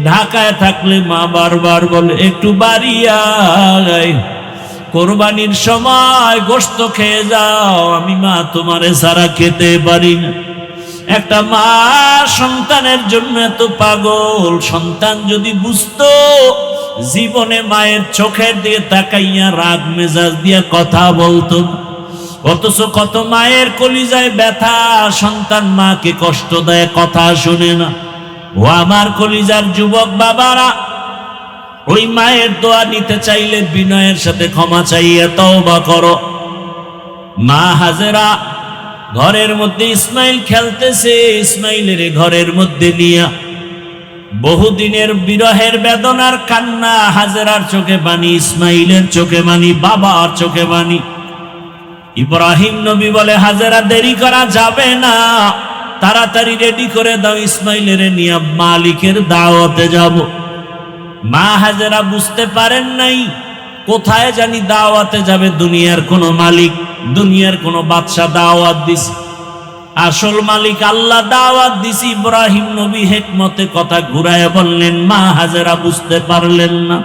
ঢাকায় থাকলে মা বারবার বলে একটু বাড়ি আয়, কোরবানির সময় গোশত খেয়ে যাও, আমি মা তোমারে ছাড়া খেতে পারি না। একটা মা সন্তানের জন্য এত পাগল। সন্তান যদি বুঝতো, জীবনে মায়ের চোখের দিকে তাকাইয়া রাগ মেজাজ দিয়ে কথা বলতো। অথচ কত মায়ের কলিজায় ব্যথা, সন্তান মাকে কষ্ট দেয়, কথা শুনে না। ও আমার কলিজার যুবক বাবারা, ওই মায়ের দোয়া নিতে চাইলে বিনয়ের সাথে ক্ষমা চাইয়ে তওবা করো। মা হাজেরা ঘরের মধ্যে ইসমাইল খেলতেছে, ইসমাইলের ঘরের মধ্যে নিয়া বহুদিনের বিরহের বেদনার কান্না, হাজেরার চোখে পানি, ইসমাইলের চোখে পানি, বাবার চোখে পানি। ইব্রাহিম নবী বলে, হাজেরা দেরি করা যাবে না, তাড়াতাড়ি রেডি করে দাও, ইসমাইলের নিয়ে মালিকের দাওয়াতে যাব। মা হাজেরা বুঝতে পারেন নাই, কোথায় জানি দাওয়াতে যাবে দুনিয়ার কোন মালিক, দুনিয়ার কোন বাদশা দাওয়াত দিছে। আসল মালিক আল্লাহ দাওয়াত দিছে। ইব্রাহিম নবী হিকমতে কথা ঘুরায় বললেন, মা হাজেরা বুঝতে পারলেন না।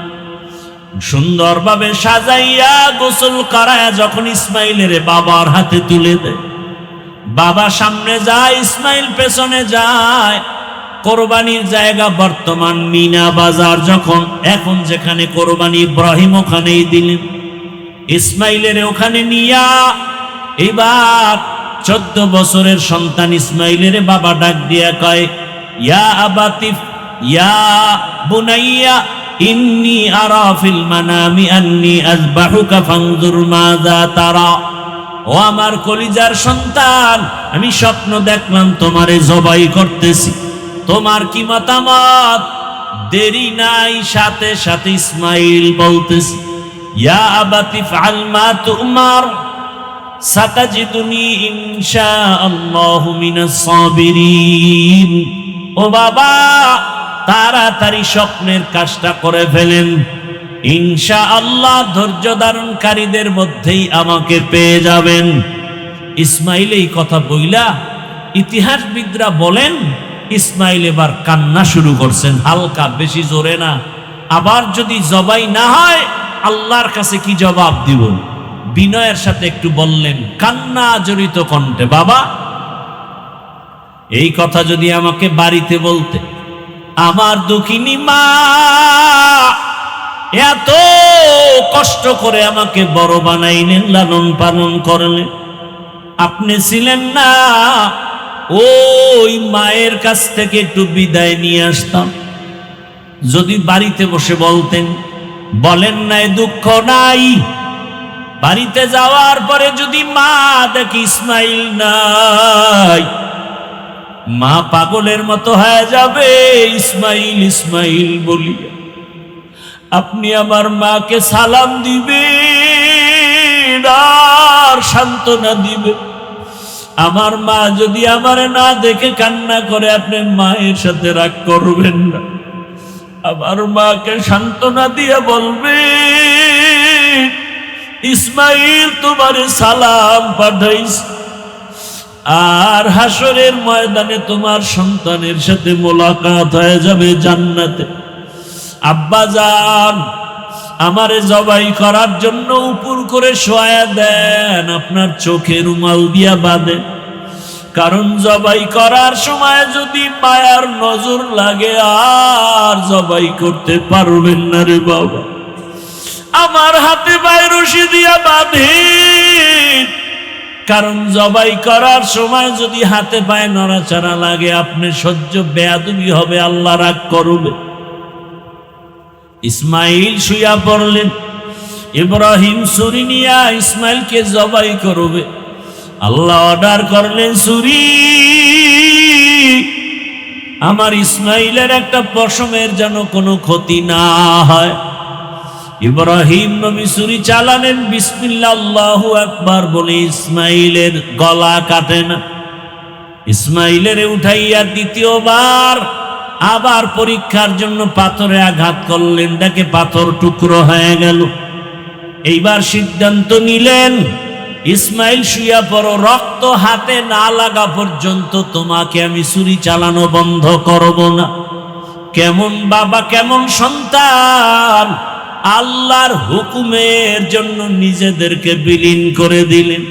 সুন্দরভাবে সাজাইয়া গোসল করায়া যখন ইসমাইলের বাবার হাতে তুলে দেয়, বাবা সামনে যায়, ইসমাইল পেছনে যায়। কোরবানির জায়গা বর্তমান মিনা বাজার, যখন এখন যেখানে কোরবানি, ইব্রাহিম ওখানেই দিলেন। ইসমাইলের ওখানে নিয়া এবার 14 বছরের সন্তান ইসমাইলের বাবা ডাক দিয়া কয়, ইয়া আবাতিফ ইয়া বুনাইয়া ইন্নী আরা ফিল মানামি আন্নী আযবাহুকা ফানজুর মাযা তারা। ও আমার কলিজার সন্তান, আমি স্বপ্ন দেখলাম তোমারে জবাই করতেছি, তোমার কি মতামত? দেরি নাই, সাথে সাথে ইসমাইল বলতেছে, ইয়া আবাতি ফাআল মা তুমার সাতাজিদুনি ইনশাআল্লাহু মিনাস সাবিরিন। ও বাবা, তাড়াতাড়ি স্বপ্নের কাজটা করে ফেলেন, ইনশাআল্লাহ ধৈর্য ধারণকারীদের মধ্যেই আমাকে পেয়ে যাবেন। ইসমাইল এই কথা বইলা, ইতিহাসবিদরা বলেন ইসমাইল এবার কান্না শুরু করছেন, হালকা, বেশি জোরে না। আবার যদি জবাই না হয়, আল্লাহর কাছে কি জবাব দিব? বিনয়ের সাথে একটু বললেন, কান্না জড়িত কণ্ঠে, বাবা, এই কথা যদি আমাকে বাড়িতে বলতে, আমার দুঃখিনী মা এত কষ্ট করে আমাকে বড় বানাইলেন, লালন পালন করলেন, আপনি ছিলেন না, ওই মায়ের কাছ থেকে একটু বিদায় নিয়ে আসতাম। যদি বাড়িতে বসে বলতেন, বলেন নাই, দুঃখ নাই। বাড়িতে যাওয়ার পরে যদি মা দেখি ইসমাইল নাই, মা পাগলের মতো হয়ে যাবে, ইসমাইল ইসমাইল বলি। আপনি আমার মাকে সালাম দিবেন আর সান্ত্বনা দিবেন। আমার মা যদি আমারে না দেখে কান্না করে, আপনি মায়ের সাথে রাগ করবেন না। আমার মাকে সান্ত্বনা দিয়ে বলবেন, ইসমাইল তোমারে সালাম পাঠাইছে, আর হাসরের ময়দানে তোমার সন্তানের সাথে মোলাকাত হয়ে যাবে জান্নাতে। আব্বা জান, আমারে জবাই করার জন্য উপর করে শোয়া দেন, আপনার চোখে রুমাল দিয়া বাঁধেন, কারণ জবাই করার সময় যদি মায়ার নজর লাগে আর জবাই করতে পারবেন না রে বাবা। আমার হাতে পায়ে রশি দিয়া বাঁধেন, কারণ জবাই করার সময় যদি হাতে পায়ে নড়াচড়া লাগে, আপনি সহ্য বেয়াদবি হবে, আল্লাহ রাগ করবে। ইসমাইল শুইয়া পড়লেন, ইব্রাহিম ছুরি নিয়া ইসমাইলকে জবাই করবে। আল্লাহ অর্ডার করলেন, ছুরি, আমার ইসমাইলের একটা পশমের যেন কোনো ক্ষতি না হয়। ইব্রাহিম নবী ছুরি চালালেন, বিসমিল্লাহ আল্লাহু আকবার বলে ইসমাইলের গলা কাটে না। ইসমাইলের উঠাইয়া দ্বিতীয়বার আবার পরীক্ষার জন্য পাথরে আঘাত করলেন, দেখে পাথর টুকরো হয়ে গেল। এইবার সিদ্ধান্ত নিলেন, ইসমাইল শুইয়া পড়ো, রক্ত হাতে না লাগা পর্যন্ত তোমাকে আমি ছুরি চালানো বন্ধ করব না। কেমন বাবা, কেমন সন্তান, আল্লাহর হুকুমের জন্য নিজেদেরকে বিলীন করে দিলেন।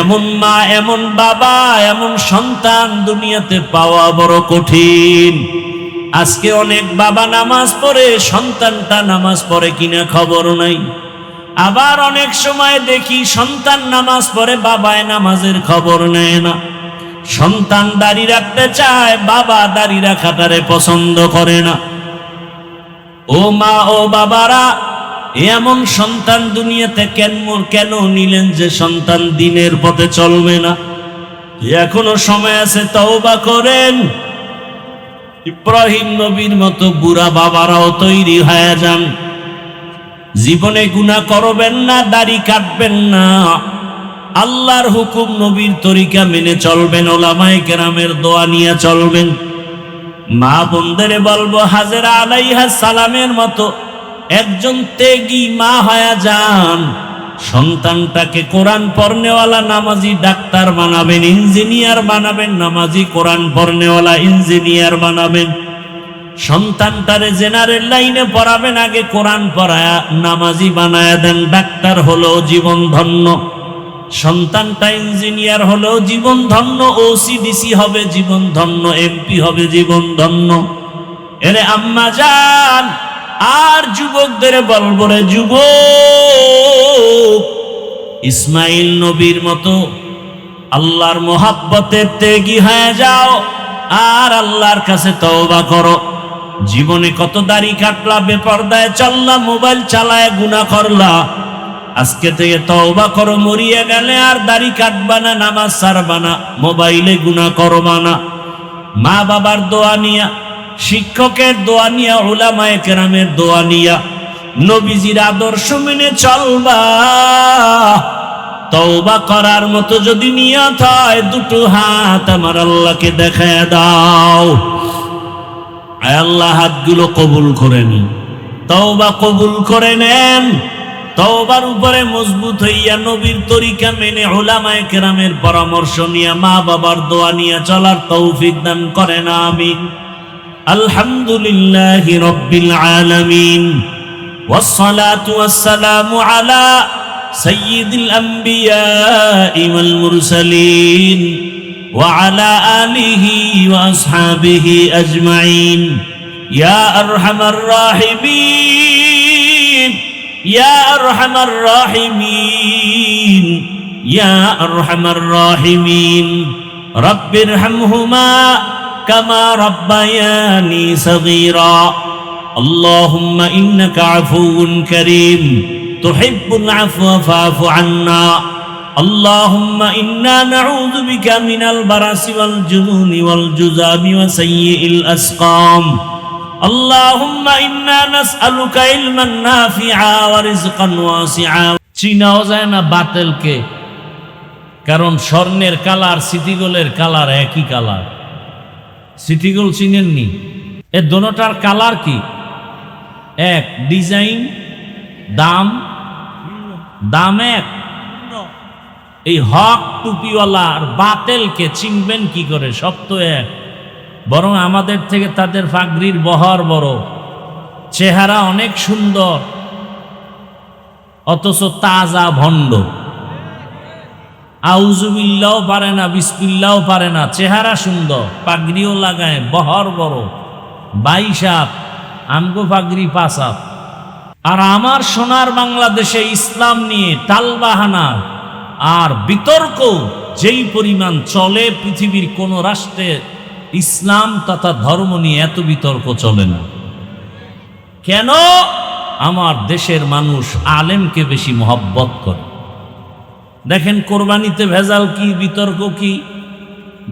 এমন মা, এমন বাবা, এমন সন্তান দুনিয়াতে পাওয়া বড় কঠিন। আজকে অনেক বাবা নামাজ পড়ে, সন্তানটা নামাজ পড়ে কিনা খবর নাই। আবার অনেক সময় দেখি সন্তান নামাজ পড়ে, বাবায় নামাজের খবর নেয় না। সন্তান দাড়ি রাখতে চায়, বাবা দাড়ি রাখাটারে পছন্দ করে না। ও মা, ও বাবারা, এমন সন্তান দুনিয়াতে কেন নিলেন যে সন্তান দিনের পথে চলবে না? এখনো সময় আছে, তওবা করেন। ইব্রাহিম নবীর মতো বুড়া বাবারাও তৈরি হয়ে যান। জীবনে গুনাহ করবেন না, দাড়ি কাটবেন না, আল্লাহর হুকুম নবীর তরিকা মেনে চলবেন, ওলামায়ে কেরামের দোয়া নিয়ে চলবেন। মা বোনদের বলবো, হাজেরা আলাইহিস সালামের মতো একজন ত্যাগী মা হয়ে যান। সন্তানটাকে কোরআন পড়নেওয়ালা নামাজি ডাক্তার বানাবেন, ইঞ্জিনিয়ার বানাবেন, নামাজি কোরআন পড়নেওয়ালা ইঞ্জিনিয়ার বানাবেন। সন্তানটারে জেনারেল লাইনে পড়াবেন, আগে কোরআন পড়ায়া নামাজি বানায়া দেন, ডাক্তার হলো জীবন ধন্য। সন্তানটা ইঞ্জিনিয়ার হলেও জীবন ধন্য, ওসিডিসি হবে জীবন ধন্য, এমপি হবে জীবন ধন্য। এরে আম্মা জান আর যুবকদের বলবো, রে যুবক, ইসমাইল নবীর মতো আল্লাহর মোহাব্বতের ত্যাগী হয়ে যাও আর আল্লাহর কাছে তওবা করো। জীবনে কত দাড়ি কাটলা, বেপরদায় চললা, মোবাইল চালায় গুনাহ করলা। আজকে থেকে তওবা করো, মরিয়া গেলে আর দাড়ি কাটবা না, নামাজ ছাড়বা না, মোবাইলে গুনাহ করবা না। মা বাবার দোয়া নিয়া, শিক্ষকের দোয়া নিয়া, উলামায়ে কেরামের দোয়া নিয়া, নবীজির আদর্শ মেনে চলবা। তওবা করার মতো যদি নিয়ত হয়, দুটো হাত আমার আল্লাহকে দেখায় দাও। আয় আল্লাহ, হাতগুলো কবুল করে নিন, তওবা কবুল করে নেন। তওবার উপরে মজবুত হইয়া নবীর তরিকা মেনে, উলামায়ে কেরামের পরামর্শ নিয়া, মা বাবার দোয়া নিয়া চলার তৌফিক দান করেন, আমিন। আলহামদুলিল্লাহি রাব্বিল আলামিন, ওয়াসসালাতু ওয়াসসালামু আলা সাইয়্যিদিল আমবিয়া ওয়াল মুরসালিন ওয়া আলা আলিহি ওয়া আসহাবিহি আজমাইন। ইয়া আরহামার রাহিমিন, ইয়া আরহামার রাহিমিন, ইয়া আরহামার রাহিমিন। রাব্বিরহামহুমা কামা রাব্বায়ানি সগীরা। আল্লাহুম্মা ইন্নাকা আফুউন কারীম, তুহিব্বুল আফওয়া ফা'ফু আন্না। আল্লাহুম্মা ইন্না নাউযু বিকা মিনাল বারাসি ওয়াল জুনুনি ওয়াল জুযামি ওয়া সাইয়্যিল আসকাম। আল্লাহুম্মা ইন্না নাসআলুকা ইলমান নাফিআ ওয়া রিজকান ওয়াসিআ। চিনাও যায় না বাতিলকে, কারণ স্বর্ণের কালার, সিটিগোল্ডের কালার একই কালার। সিটিগোল্ড চিনেননি? এর দোনোটার কালার কি এক, ডিজাইন, দাম এক। এই হক টুপিওয়ালা আর বাতিলকে চিনবেন কি করে? সব তো এক, বরং আমাদের থেকে তাদের পাগড়ির বহর বড়, চেহারা অনেক সুন্দর, অথচ তাজা ভণ্ড। আউযুবিল্লাহও পারে না, বিসমিল্লাহও পারে না, চেহারা সুন্দর, পাগড়িও লাগায়, বহর বড়, 22 হাত, আমগো পাগড়ি 5 হাত। আর আমার সোনার বাংলাদেশে ইসলাম নিয়ে টালবাহানা আর বিতর্ক যেই পরিমাণ চলে, পৃথিবীর কোন রাষ্ট্রে ইসলাম তথা ধর্ম নিয়ে এত বিতর্ক চলে না। কেন? আমার দেশের মানুষ আলেমকে বেশি মহব্বত করে। দেখেন কোরবানিতে ভেজাল কি, বিতর্ক কি,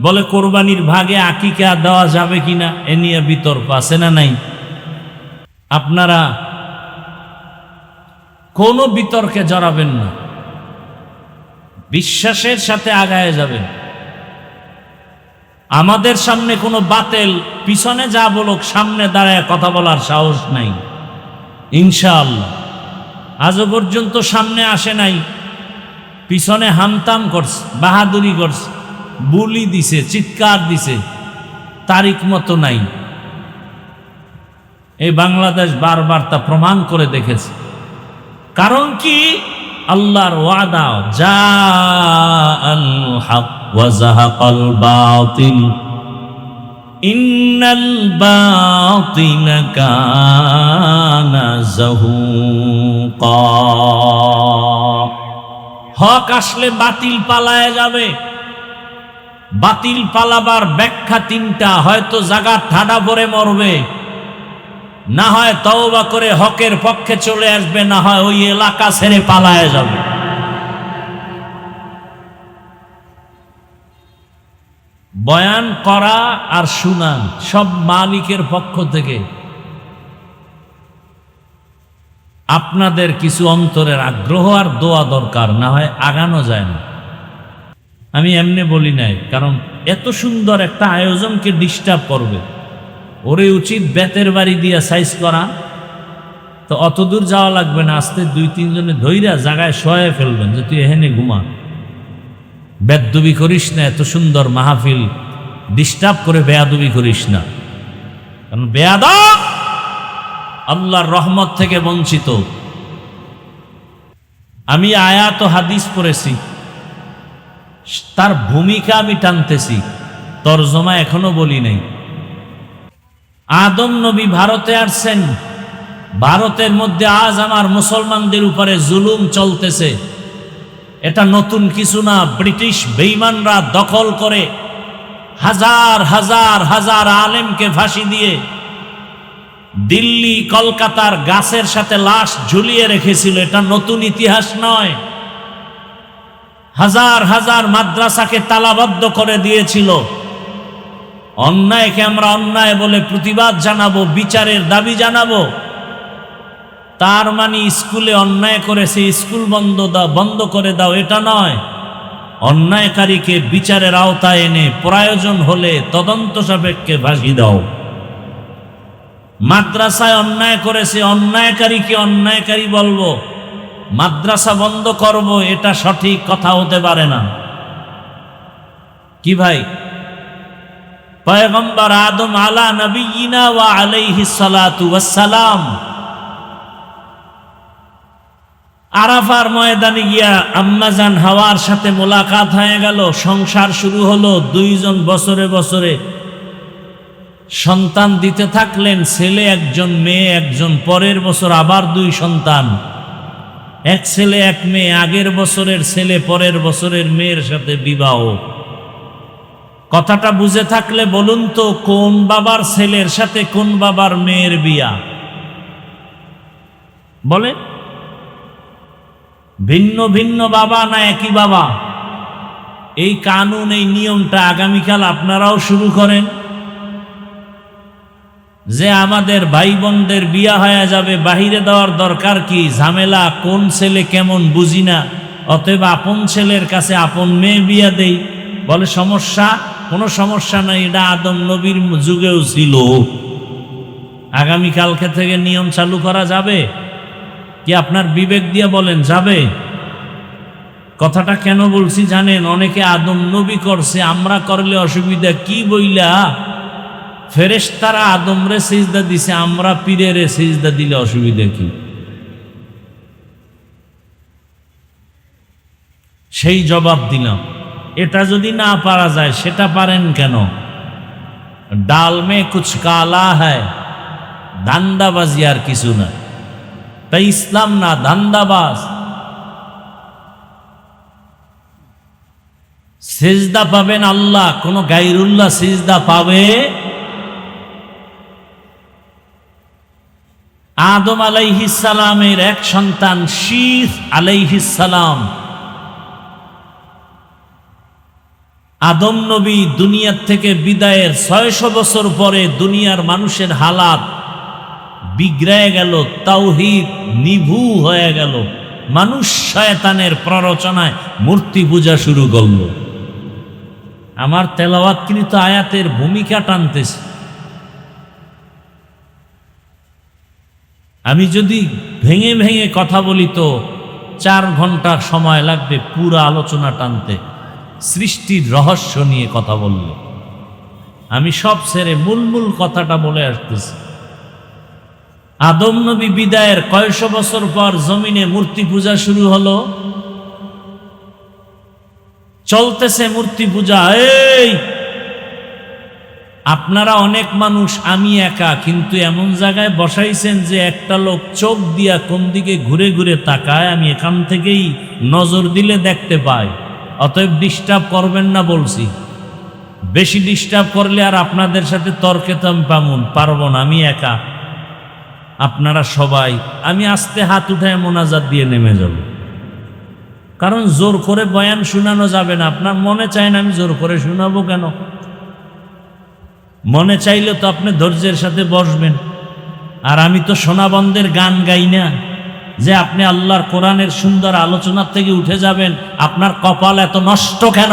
বলে কোরবানির ভাগে আকিকা দেওয়া যাবে কিনা, এ নিয়ে বিতর্ক আছে না নাই? আপনারা কোনো বিতর্কে জড়াবেন না, বিশ্বাসের সাথে আগায় যাবেন। আমাদের সামনে কোনো বাতেল পিছনে যা বলুক সামনে দাঁড়ায় কথা বলার সাহস নাই ইনশাআল্লাহ। আজও পর্যন্ত সামনে আসে নাই, পিছনে হামতাম করছে, বাহাদুরি করছে, বুলি দিছে, চিৎকার দিছে, তারিখ মতো নাই। এই বাংলাদেশ বারবার তা প্রমাণ করে দেখেছে। কারণ কি? আল্লাহর ওয়াদা, জাআল হক ওয়া যাহাকাল বাতিল ইন্নাল বাতিলা কানা যাহুকা। হক আসলে বাতিল পালায় যাবে। বাতিল পালাবার ব্যাখ্যা তিনটা: হয়তো জায়গা ঠাডা পরে মরবে, না হয় তওবা করে হকের পক্ষে চলে আসবে, না হয় ওই এলাকা ছেড়ে পালায় যাবে। বয়ান করা আর শোনা সব মালিকের পক্ষ থেকে। আপনাদের কিছু অন্তরের আগ্রহ আর দোয়া দরকার, না হয় আগানো যায় না। আমি এমনি বলি নাই, কারণ এত সুন্দর একটা আয়োজনকে ডিস্টার্ব করবে। ওরে উচিত বেতের বাড়ি দিয়া সাইজ করা, তো অত দূর যাওয়া লাগবে না, আস্তে 2-3 জনে ধইরা জায়গায় শোয়ে ফেলবেন যে তুই এখানে ঘুমা, বেদবি করিস না, এত সুন্দর মাহফিল ডিস্টার্ব করে বেয়াদবি করিস না। কারণ বেয়াদব আল্লাহর রহমত থেকে বঞ্চিত। আমি আয়াত ও হাদিস পড়েছি, তার ভূমিকা আমি টানতেছি, তরজমা এখনো বলি নাই। আদম নবী ভারতে আসছেন, ভারতের মধ্যে আজ আমার মুসলমানদের উপরে জুলুম চলতেছে। এটা নতুন কিছু না। ব্রিটিশ বেঈমানরা দখল করে হাজার হাজার হাজার আলেমকে ফাঁসি দিয়ে দিল্লি কলকাতার গাছের সাথে লাশ ঝুলিয়ে রেখেছিল। এটা নতুন ইতিহাস নয়। হাজার হাজার মাদ্রাসাকে তালাবদ্ধ করে দিয়েছিল। অন্যায়কে আমরা অন্যায় বলে প্রতিবাদ জানাবো, বিচারের দাবি জানাবো। তার মানে স্কুলে অন্যায় করেছে স্কুল বন্ধ করে দাও, এটা নয়। অন্যায়কারীকে বিচারের আওতায় এনে প্রয়োজন হলে তদন্ত সাপেক্ষে ফাঁসি দাও। মাদ্রাসায় অন্যায় করেছে, অন্যায়কারীকে অন্যায়কারী বলবো, মাদ্রাসা বন্ধ করব, এটা সঠিক কথা হতে পারে না। কি ভাই? পয়গম্বর আদম আলা নবিয়িনা ওয়া আলাইহিস সালাতু ওয়াস সালাম আরাফার ময়দানে গিয়া আম্মাজান হাওয়ার সাথে মোলাকাত হয়ে গেল, সংসার শুরু হলো। 2 জন বছরে বছরে সন্তান দিতে থাকলেন, ছেলে একজন মেয়ে একজন। পরের বছর আবার 2 সন্তান, এক ছেলে এক মেয়ে। আগের বছরের ছেলে পরের বছরের মেয়ের সাথে বিবাহ। কথাটা বুঝে থাকলে বলুন তো, কোন বাবার ছেলের সাথে কোন বাবার মেয়ের বিয়া? বলে ভিন্ন ভিন্ন বাবা না একই বাবা? এই কানুন, এই নিয়মটা আগামীকাল আপনারাও শুরু করেন যে আমাদের ভাই বোনদের বিয়া হয়ে যাবে, বাহিরে দেওয়ার দরকার কি? ঝামেলা, কোন ছেলে কেমন বুঝি না, অতএব আপন ছেলের কাছে আপন মেয়ে বিয়া দেই। বলে সমস্যা? কোনো সমস্যা নাই, এটা আদম নবীর যুগেও ছিল। আগামীকালকে থেকে নিয়ম চালু করা যাবে কি? আপনার বিবেক দিয়ে বলেন, যাবে? কথাটা কেন বলছি জানেন? অনেকে আদম নবী করছে, আমরা করলে অসুবিধা কি বইলা? ফেরেশতারা আদমরে সিজদা দিছে, আমরা পীরেরে সিজদা দিলে অসুবিধা কি? সেই জবাব দিলাম। এটা যদি না পারা যায়, সেটা পারেন কেন? ডাল মে কুছ কালা হ্যায়, ধান্দাবাজি আর কিছু না। তাই ইসলাম না, ধান্দাবাজ। সিজদা পাবেন আল্লাহ, কোন গায়রুল্লাহ সিজদা পাবে? আদম আলাইহিস সালামের এক সন্তান শীস আলাইহিস সালাম, আদম নবী দুনিয়ার থেকে বিদায়ের 600 বছর পরে দুনিয়ার মানুষের হালাত বিগড়ায় গেল, তাওহীদ নিভু হয়ে গেল, মানুষ শয়তানের প্ররোচনায় মূর্তি পূজা শুরু করল। আমার তেলাওয়াতকৃত আয়াতের ভূমিকা টানতেছে। আমি যদি ভেঙে ভেঙে কথা বলি তো 4 ঘন্টা সময় লাগবে পুরো আলোচনা টানতে। সৃষ্টির রহস্য নিয়ে কথা বললে আমি সব ছেড়ে মূল কথাটা বলে আসতেছি। আদম নবী বিদায়ের কয়শো বছর পর জমিনে মূর্তি পূজা শুরু হলো, চলতেছে মূর্তি পূজা। এই আপনারা অনেক মানুষ, আমি একা, কিন্তু এমন জায়গায় বসাইছেন যে একটা লোক চোখ দিয়া কোন দিকে ঘুরে ঘুরে তাকায়, আমি এখান থেকেই নজর দিলে দেখতে পাই। অতএব ডিস্টার্ব করবেন না বলছি। বেশি ডিস্টার্ব করলে আর আপনাদের সাথে তর্কে তো আমি পারবো না, আমি একা, আপনারা সবাই। আমি আস্তে হাত উঠায় মোনাজাত দিয়ে নেমে যাব, কারণ জোর করে বয়ান শোনানো যাবে না। আপনার মনে চায় না, আমি জোর করে শোনাবো কেন? মনে চাইলে তো আপনি ধৈর্যের সাথে বসবেন। আর আমি তো সোনাবন্ধের গান গাই না যে আপনি আল্লাহর কোরআনের সুন্দর আলোচনার থেকে উঠে যাবেন। আপনার কপাল এত নষ্ট কেন?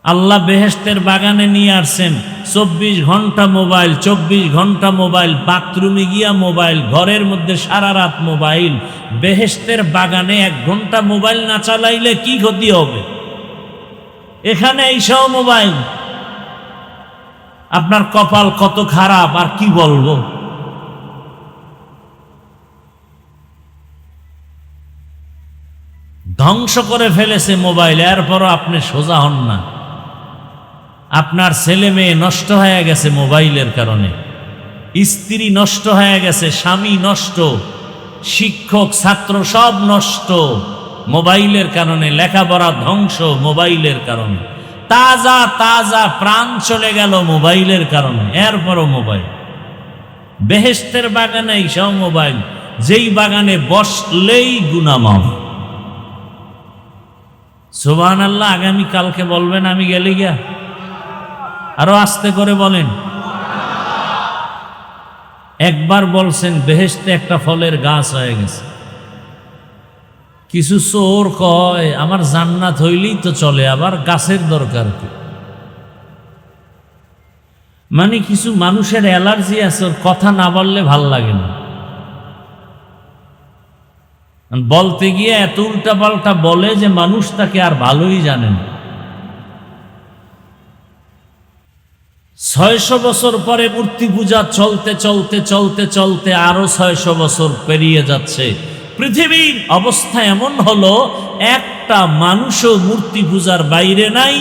আল্লাহ বেহেশতের বাগানে নিয়ে আসছেন, 24 ঘন্টা মোবাইল, 24 ঘন্টা মোবাইল, বাথরুমে গিয়া মোবাইল, ঘরের মধ্যে সারা রাত মোবাইল। বেহেশতের বাগানে 1 ঘন্টা মোবাইল না চালাইলে কি ক্ষতি হবে? এখানে এইসব মোবাইল। আপনার কপাল কত খারাপ, আর কি বলবো। ধ্বংস করে ফেলেছে মোবাইল, এরপরও আপনি সোজা হন না। আপনার ছেলে মেয়ে নষ্ট হয়ে গেছে মোবাইলের কারণে, স্ত্রী নষ্ট হয়ে গেছে, স্বামী নষ্ট, শিক্ষক ছাত্র সব নষ্ট মোবাইলের কারণে, লেখাপড়া ধ্বংস মোবাইলের কারণে, তাজা তাজা প্রাণ চলে গেল মোবাইলের কারণে, এরপরও মোবাইল। বেহেশতের বাগানে এইসব মোবাইল, যেই বাগানে বসলেই গুনাহ মাফ। সুবহানাল্লাহ। আগামী কালকে বলবেন আমি গেলে গিয়া, আরো আস্তে করে বলেন। একবার বলছেন বেহেশতে একটা ফলের গাছ হয়ে গেছে। কিছু চোর কয় আমার জান্নাত হইলেই তো চলে, আবার গাছের দরকার কি? মানে কিছু মানুষের অ্যালার্জি আছে, ওর কথা না বললে ভাল লাগে না। বলতে গিয়ে এত উল্টা পাল্টা বলে যে মানুষ তাকে আর ভালোই জানে না। 600 বছর পরে মূর্তি পূজা চলতে চলতে চলতে চলতে আরো 600 বছর পেরিয়ে যাচ্ছে। পৃথিবীর অবস্থা এমন হলো, একটা মানুষও মূর্তি পূজার বাইরে নাই,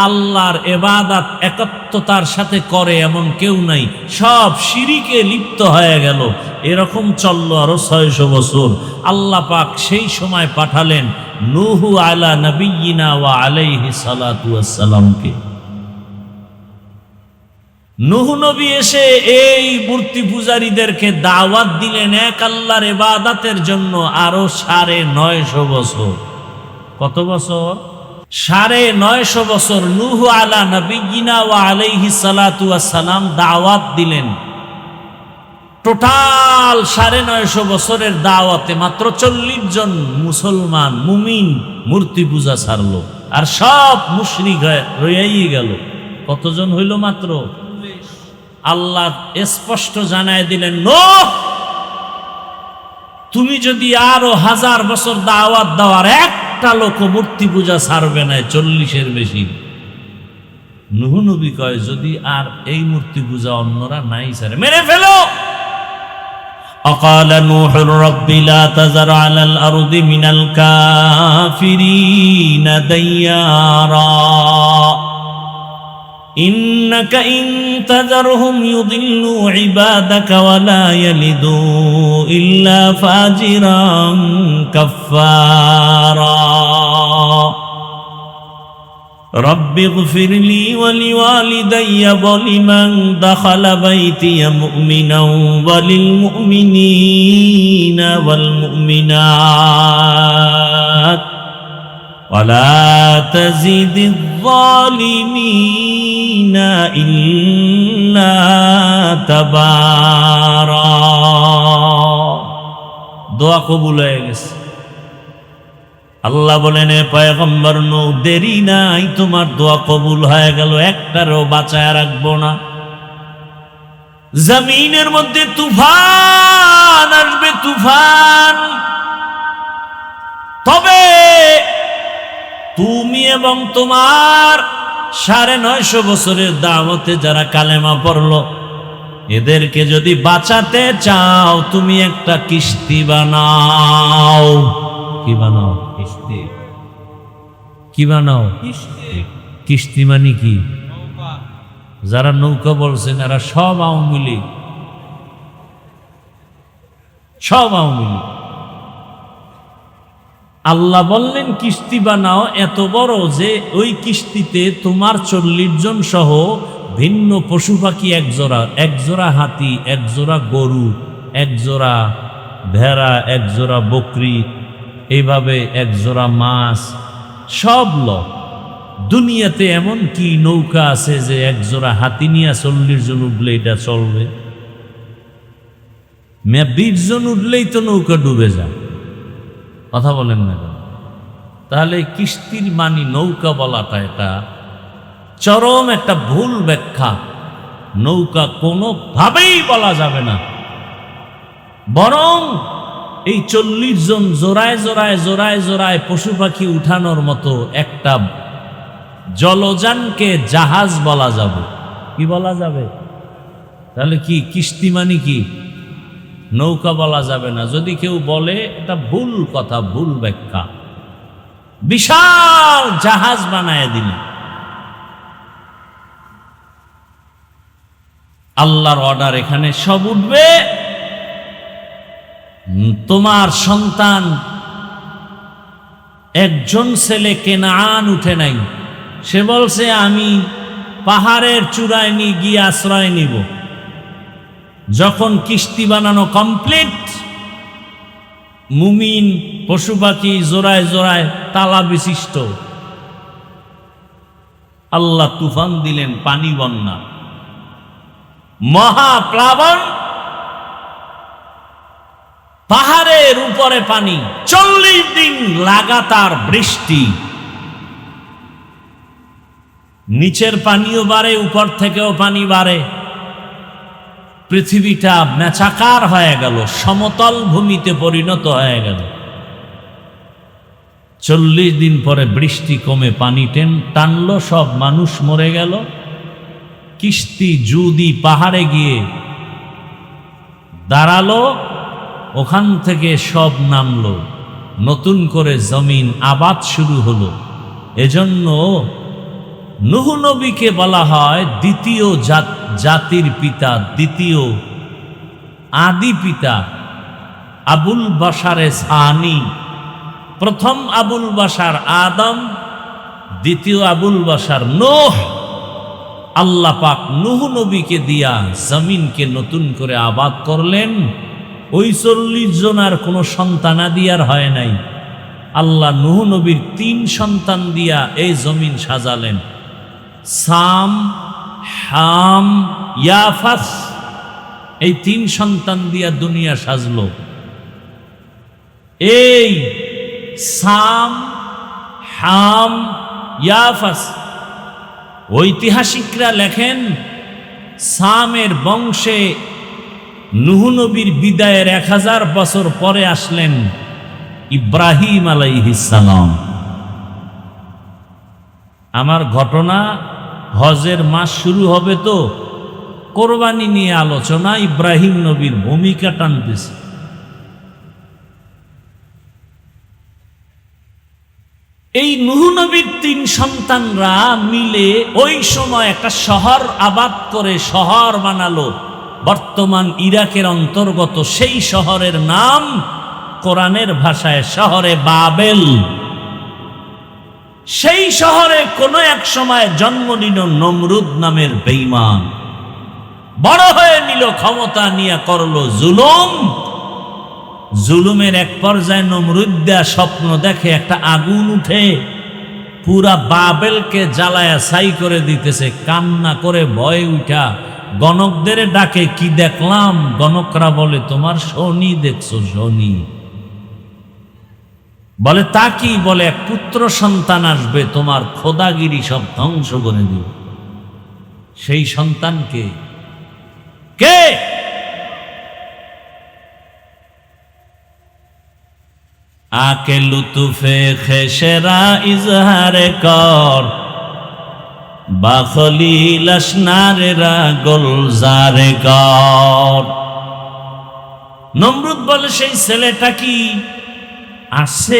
আল্লাহর ইবাদত একাত্মতার সাথে করে এমন কেউ নাই, সব শিরিকে লিপ্ত হয়ে গেল। এরকম চললো আরো 600 বছর। আল্লাহ পাক সেই সময় পাঠালেন নূহ আলা নবিয়িনা ওয়া আলাইহি সালাতু ওয়াস সালামকে। নূহ নবী এসে এই মূর্তি পূজারীদেরকে দাওয়াত দিলেন এক আল্লাহর ইবাদতের জন্য। আরো 950 বছর। কত বছর? 950 বছর নূহ আলা নবিয়িনা ওয়া আলাইহি সালাতু ওয়াস সালাম দাওয়াত দিলেন। টোটাল 950 বছরের দাওয়াতে মাত্র 40 জন মুসলমান মুমিন মূর্তি পূজা ছাড়লো, আর সব মুশরিক হয়ে রয়েই গেল। কতজন হইল? মাত্র। আল্লাহ স্পষ্ট জানায় দিলেন, নূহ তুমি যদি আরো 1000 বছর দাওয়াত দেওয়ার একটা লোক মূর্তি পূজা ছাড়বে না, 40-এর বেশি। নূহ নবী কয় যদি আর এই মূর্তি পূজা অন্যরা নাই ছাড়ে, মেরে ফেলো। أقال نوح رب لا تذر على الأرض من الكافرين ديارا إنك إن تذرهم يضلوا عبادك ولا يلدوا إلا فاجرا كفارا رب اغفر لي ولوالدي ولمن دخل بيتي مؤمنا وللمؤمنين والمؤمنات ওয়ালা তাজিদিয যালিমিনা ইল্লা তাবারা। দোয়া কবুল হয়ে গেছে। আল্লাহ বলেন, এ পয়গম্বর নূহ, দেরি নাই, তোমার দোয়া কবুল হয়ে গেল, একটারও বাঁচায় রাখবো না। জমিনের মধ্যে তুফান আসবে, তুফান। তবে তুমি এবং তোমার ৯৫০ বছরের দাওয়াতে যারা কালেমা পড়লো, এদেরকে যদি বাঁচাতে চাও, তুমি একটা কিস্তি বানাও। কি বানাও? কিস্তি। কি বানাও? কিস্তি মানে কি? যারা নৌকা বলছেন এরা সব আওয়ামী লীগ, সব আওয়ামী লীগ। আল্লাহ বললেন কিস্তি বানাও এত বড় যে ওই কিস্তিতে তোমার ৪০ জন সহ ভিন্ন পশু পাখি এক জোড়া হাতি, এক জোড়া গরু, এক জোড়া ভেড়া, এক জোড়া বকরি, এইভাবে এক জোড়া মাছ, সব দুনিয়াতে এমন কি নৌকা আছে যে এক জোড়া হাতি নিয়ে ৪০ জন উঠলে এটা চলবে? ২০ জন উঠলেই তো নৌকা ডুবে যায়। কথা বলেন না? তাহলে কিস্তির মানি নৌকা বলাটা এটা চরম একটা ভুল ব্যাখ্যা। নৌকা কোনোভাবেই বলা যাবে না, বরং এই ৪০ জন জোড়ায় জোড়ায় জোড়ায় জোড়ায় পশু পাখি উঠানোর মতো একটা জলযানকে জাহাজ বলা যাবে। কি বলা যাবে? তাহলে কি কিস্তি মানে কি? নৌকা বলা যাবে না। যদি কেউ বলে এটা ভুল কথা, ভুল ব্যাখ্যা। বিশাল জাহাজ বানায় দিল। আল্লাহর অর্ডার, এখানে সব উঠবে। তোমার সন্তান একজন ছেলে কেনান উঠে নাই, সে বলছে আমি পাহাড়ের চূড়ায় নিয়ে গিয়ে আশ্রয় নিব। যখন কিস্তি বানানো কমপ্লিট, মুমিন পশু পাখি জোড়ায় জোড়ায় তালা বিশিষ্ট, আল্লাহ তুফান দিলেন, পানি বন্যা, মহাপ্লাবন, পাহাড়ের উপরে পানি, ৪০ দিন লাগাতার বৃষ্টি। নিচের পানিও বাড়ে, উপর থেকেও পানি বাড়ে। পৃথিবীটা মেচাকার হয়ে গেল, সমতল ভূমিতে পরিণত হয়ে গেল। ৪০ দিন পরে বৃষ্টি কমে পানি টানলো, সব মানুষ মরে গেল। কিস্তি জুদি পাহাড়ে গিয়ে দাঁড়ালো, ওখান থেকে সব নামলো, নতুন করে জমিন আবাদ শুরু হলো। এজন্য নূহ নবীকে বলা হয় দ্বিতীয় জাতির পিতা, দ্বিতীয় আদি পিতা, আবুল বাশারে সানি। প্রথম আবুল বাশার আদম, দ্বিতীয় আবুল বাশার নূহ। আল্লাহ পাক নূহ নবীকে দিয়া জমিনকে নতুন করে আবাদ করলেন। ওই ৪০ জনার কোনো সন্তানাদি আর হয় নাই। আল্লাহ নূহ নবীর ৩ সন্তান দিয়া এই জমিন সাজালেন। সাম, হাম, ইয়াফাস, এই 3 সন্তান দিয়া দুনিয়া সাজলো। এই সাম, হাম, ইয়াফাস, ঐতিহাসিকরা লেখেন সামের বংশে নূহ নবীর বিদায়ের ১০০০ বছর পরে আসলেন ইব্রাহিম আলাইহিস সালাম। আমার ঘটনা, হজের মাস শুরু হবে তো কোরবানি নিয়ে আলোচনা, ইব্রাহিম নবীর ভূমিকা টানতেছে। এই নূহ নবীর ৩ সন্তানরা মিলে ওই সময় একটা শহর আবাদ করে শহর বানালো, বর্তমান ইরাকের অন্তর্গত। সেই শহরের নাম কোরআনের ভাষায় শহরে বাবেল। সেই শহরে কোনো এক সময় জন্ম নিল নমরুদ নামের বেঈমান। বড় হয়ে নিল, ক্ষমতা নিয়ে করলো জুলুম। জুলুমের এক পর্যায়ে নমরুদ স্বপ্ন দেখে একটা আগুন উঠে পুরা বাবেলকে জ্বালায়া ছাই করে দিতেছে, কান্না করে ভয়ে উঠা গণকদের ডাকে, কি দেখলাম? গণকরা বলে, তোমার শনি দেখছো, শনি। বলে তা কি? বলে এক পুত্র সন্তান আসবে, তোমার খোদাগিরি সব ধ্বংস করে দিবে। সেই সন্তানকে কে? আকে লুতুফে খেসেরা ইজহারে কর, বাখলিল আসনারেরা গোলজারে কর। নমরুদ বলে, সেই ছেলেটা কি আসছে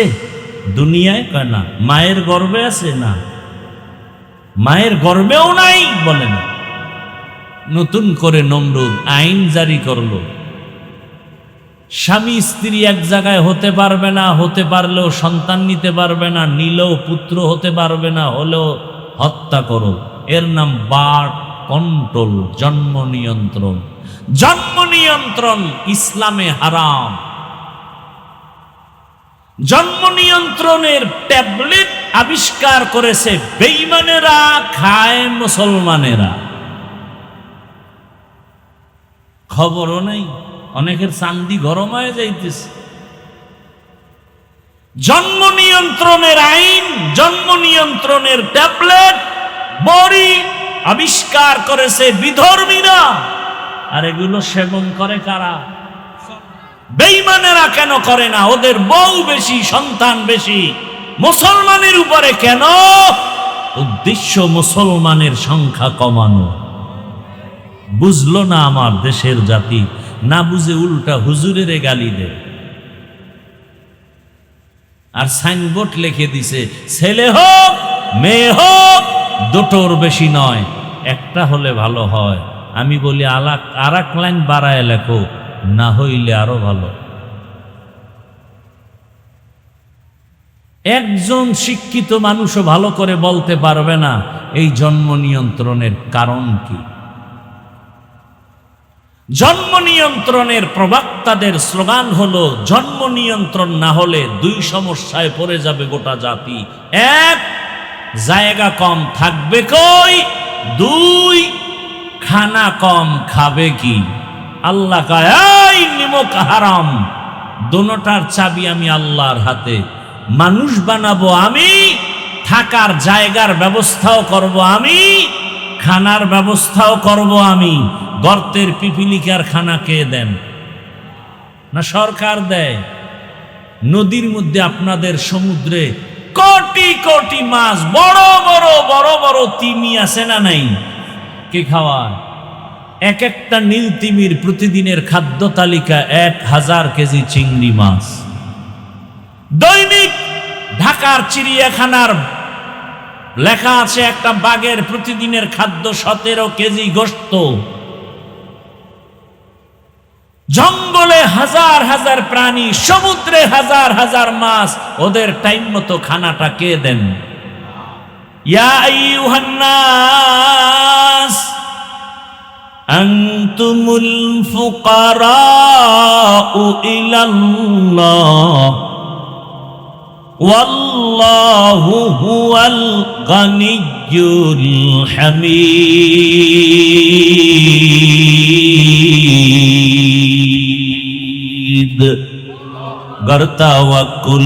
দুনিয়ায়? কয় না। মায়ের গর্ভে আছে? না, মায়ের গর্ভেও নাই। বলে না। নতুন করে নমরুদ আইন জারি করলো, স্বামী স্ত্রী এক জায়গায় হতে পারবে না, হতে পারলেও সন্তান নিতে পারবে না, নিলেও পুত্র হতে পারবে না, হলেও হত্যা করো। এর নাম বার্থ কন্ট্রোল, জন্ম নিয়ন্ত্রণ। জন্ম নিয়ন্ত্রণ ইসলামে হারাম। জন্ম নিয়ন্ত্রণের ট্যাবলেট আবিষ্কার করেছে বেঈমানেরা, খায় মুসলমানেরা। খবরও নেই, অনেকের চান্দি গরম হয়ে যাইতেছে। জন্ম নিয়ন্ত্রণের আইন, জন্ম নিয়ন্ত্রণের ট্যাবলেট, বড়ি আবিষ্কার করেছে বিধর্মীরা। আর এগুলো সেবন করে কারা? বেঈমানেরা। কেন করে না? ওদের বউ বেশি, সন্তান বেশি। মুসলমানের উপরে কেন? উদ্দেশ্য মুসলমানের সংখ্যা কমানো। বুঝলো না আমার দেশের জাতি, না বুঝে উল্টা হুজুরের গালি দেয়। আর সাইনবোর্ড লিখে দিছে, ছেলে হোক মেয়ে হোক দুটোর বেশি নয়, একটা হলে ভালো হয়। আমি বলি আর এক লাইন বাড়ায় লেখো, না হইলে আরো ভালো। একজন শিক্ষিত মানুষও ভালো করে বলতে পারবে না এই জন্ম নিয়ন্ত্রণের কারণ কি। জন্ম নিয়ন্ত্রণের প্রবক্তাদের স্লোগান হলো, জন্ম নিয়ন্ত্রণ না হলে দুই সমস্যায় পড়ে যাবে গোটা জাতি। এক, জায়গা কম থাকবে কই, দুই, খানা কম খাবে কি। আল্লাহ কয়, এই নিমক হারাম। দোনোটার চাবি আমি আল্লাহর হাতে। মানুষ বানাবো আমি, থাকার জায়গার ব্যবস্থাও করব আমি, খানার ব্যবস্থাও করব আমি। গর্তের পিপিলিকার খানা কে দেন? না সরকার দেয়? নদীর মধ্যে আপনাদের সমুদ্রে কোটি কোটি মাছ, বড় বড় বড় বড় তিমি আছে না নাই? কে খাওয়ায়? এক একটা নীল তিমির প্রতিদিনের খাদ্য তালিকা 1000 কেজি চিংড়ি মাছ। দৈনিক ঢাকার চিড়িয়াখানার লেখা আছে, একটা বাঘের প্রতিদিনের খাদ্য 17 কেজি গোশত। জঙ্গলে হাজার হাজার প্রাণী, সমুদ্রে হাজার হাজার মাছ, ওদের টাইম মতো খানাটা কে দেন? ইয়া আইয়ুহান নাস আনতুমুল ফুকারাউ ইলাল্লাহ ওয়াল্লাহু হুয়াল গানিয়্যুল হামিদ। गर तवक्कुल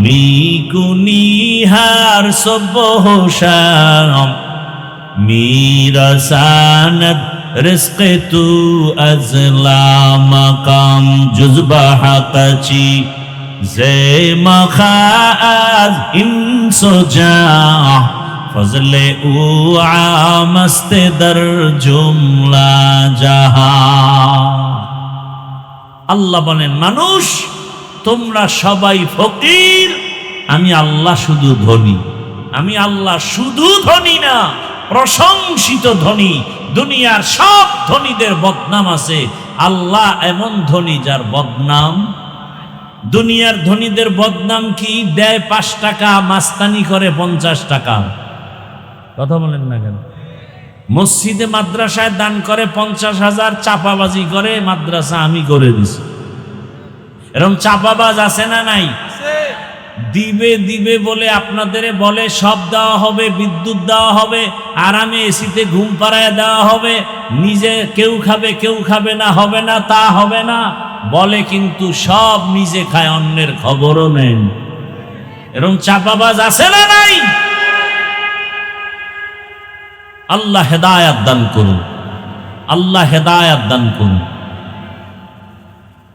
मी कुनिहार सुबह शाम मीरा सानद रिस्क तू अजला मकाम जुज़बा हक़ची जे मखाज इंसो जा फजले उ आमस्ते दर जुमला जहा। আল্লাহ বলেন, মানুষ তোমরা সবাই ফকির, আমি আল্লাহ শুধু ধনী। আমি আল্লাহ শুধু ধনী না, প্রশংসিত ধনী। দুনিয়ার সব ধনীদের বদনাম আছে, আল্লাহ এমন ধনী যার বদনাম। দুনিয়ার ধনীদের বদনাম কি? দেয় 5 টাকা, মাস্তানি করে 50 টাকা। কথা বলেন না কেন? মসজিদে মাদ্রাসায় দান করে 50,000, চাপাবাজি করে মাদ্রাসা আমি করে দিছি। এরকম চাপাবাজ আছে না নাই? দিবে দিবে বলে আপনাদের বলে সব দেওয়া হবে, বিদ্যুৎ দেওয়া হবে, আরামে এসিতে ঘুম পাড়ায় দেওয়া হবে, নিজে কেউ খাবে না, হবে না, তা হবে না বলে, কিন্তু সব নিজে খায়, অন্যের খবরও নেন। এরকম চাপাবাজ আছে না নাই? আল্লাহ হেদায়াত দান করুন, আল্লাহ হেদায়াত দান করুন।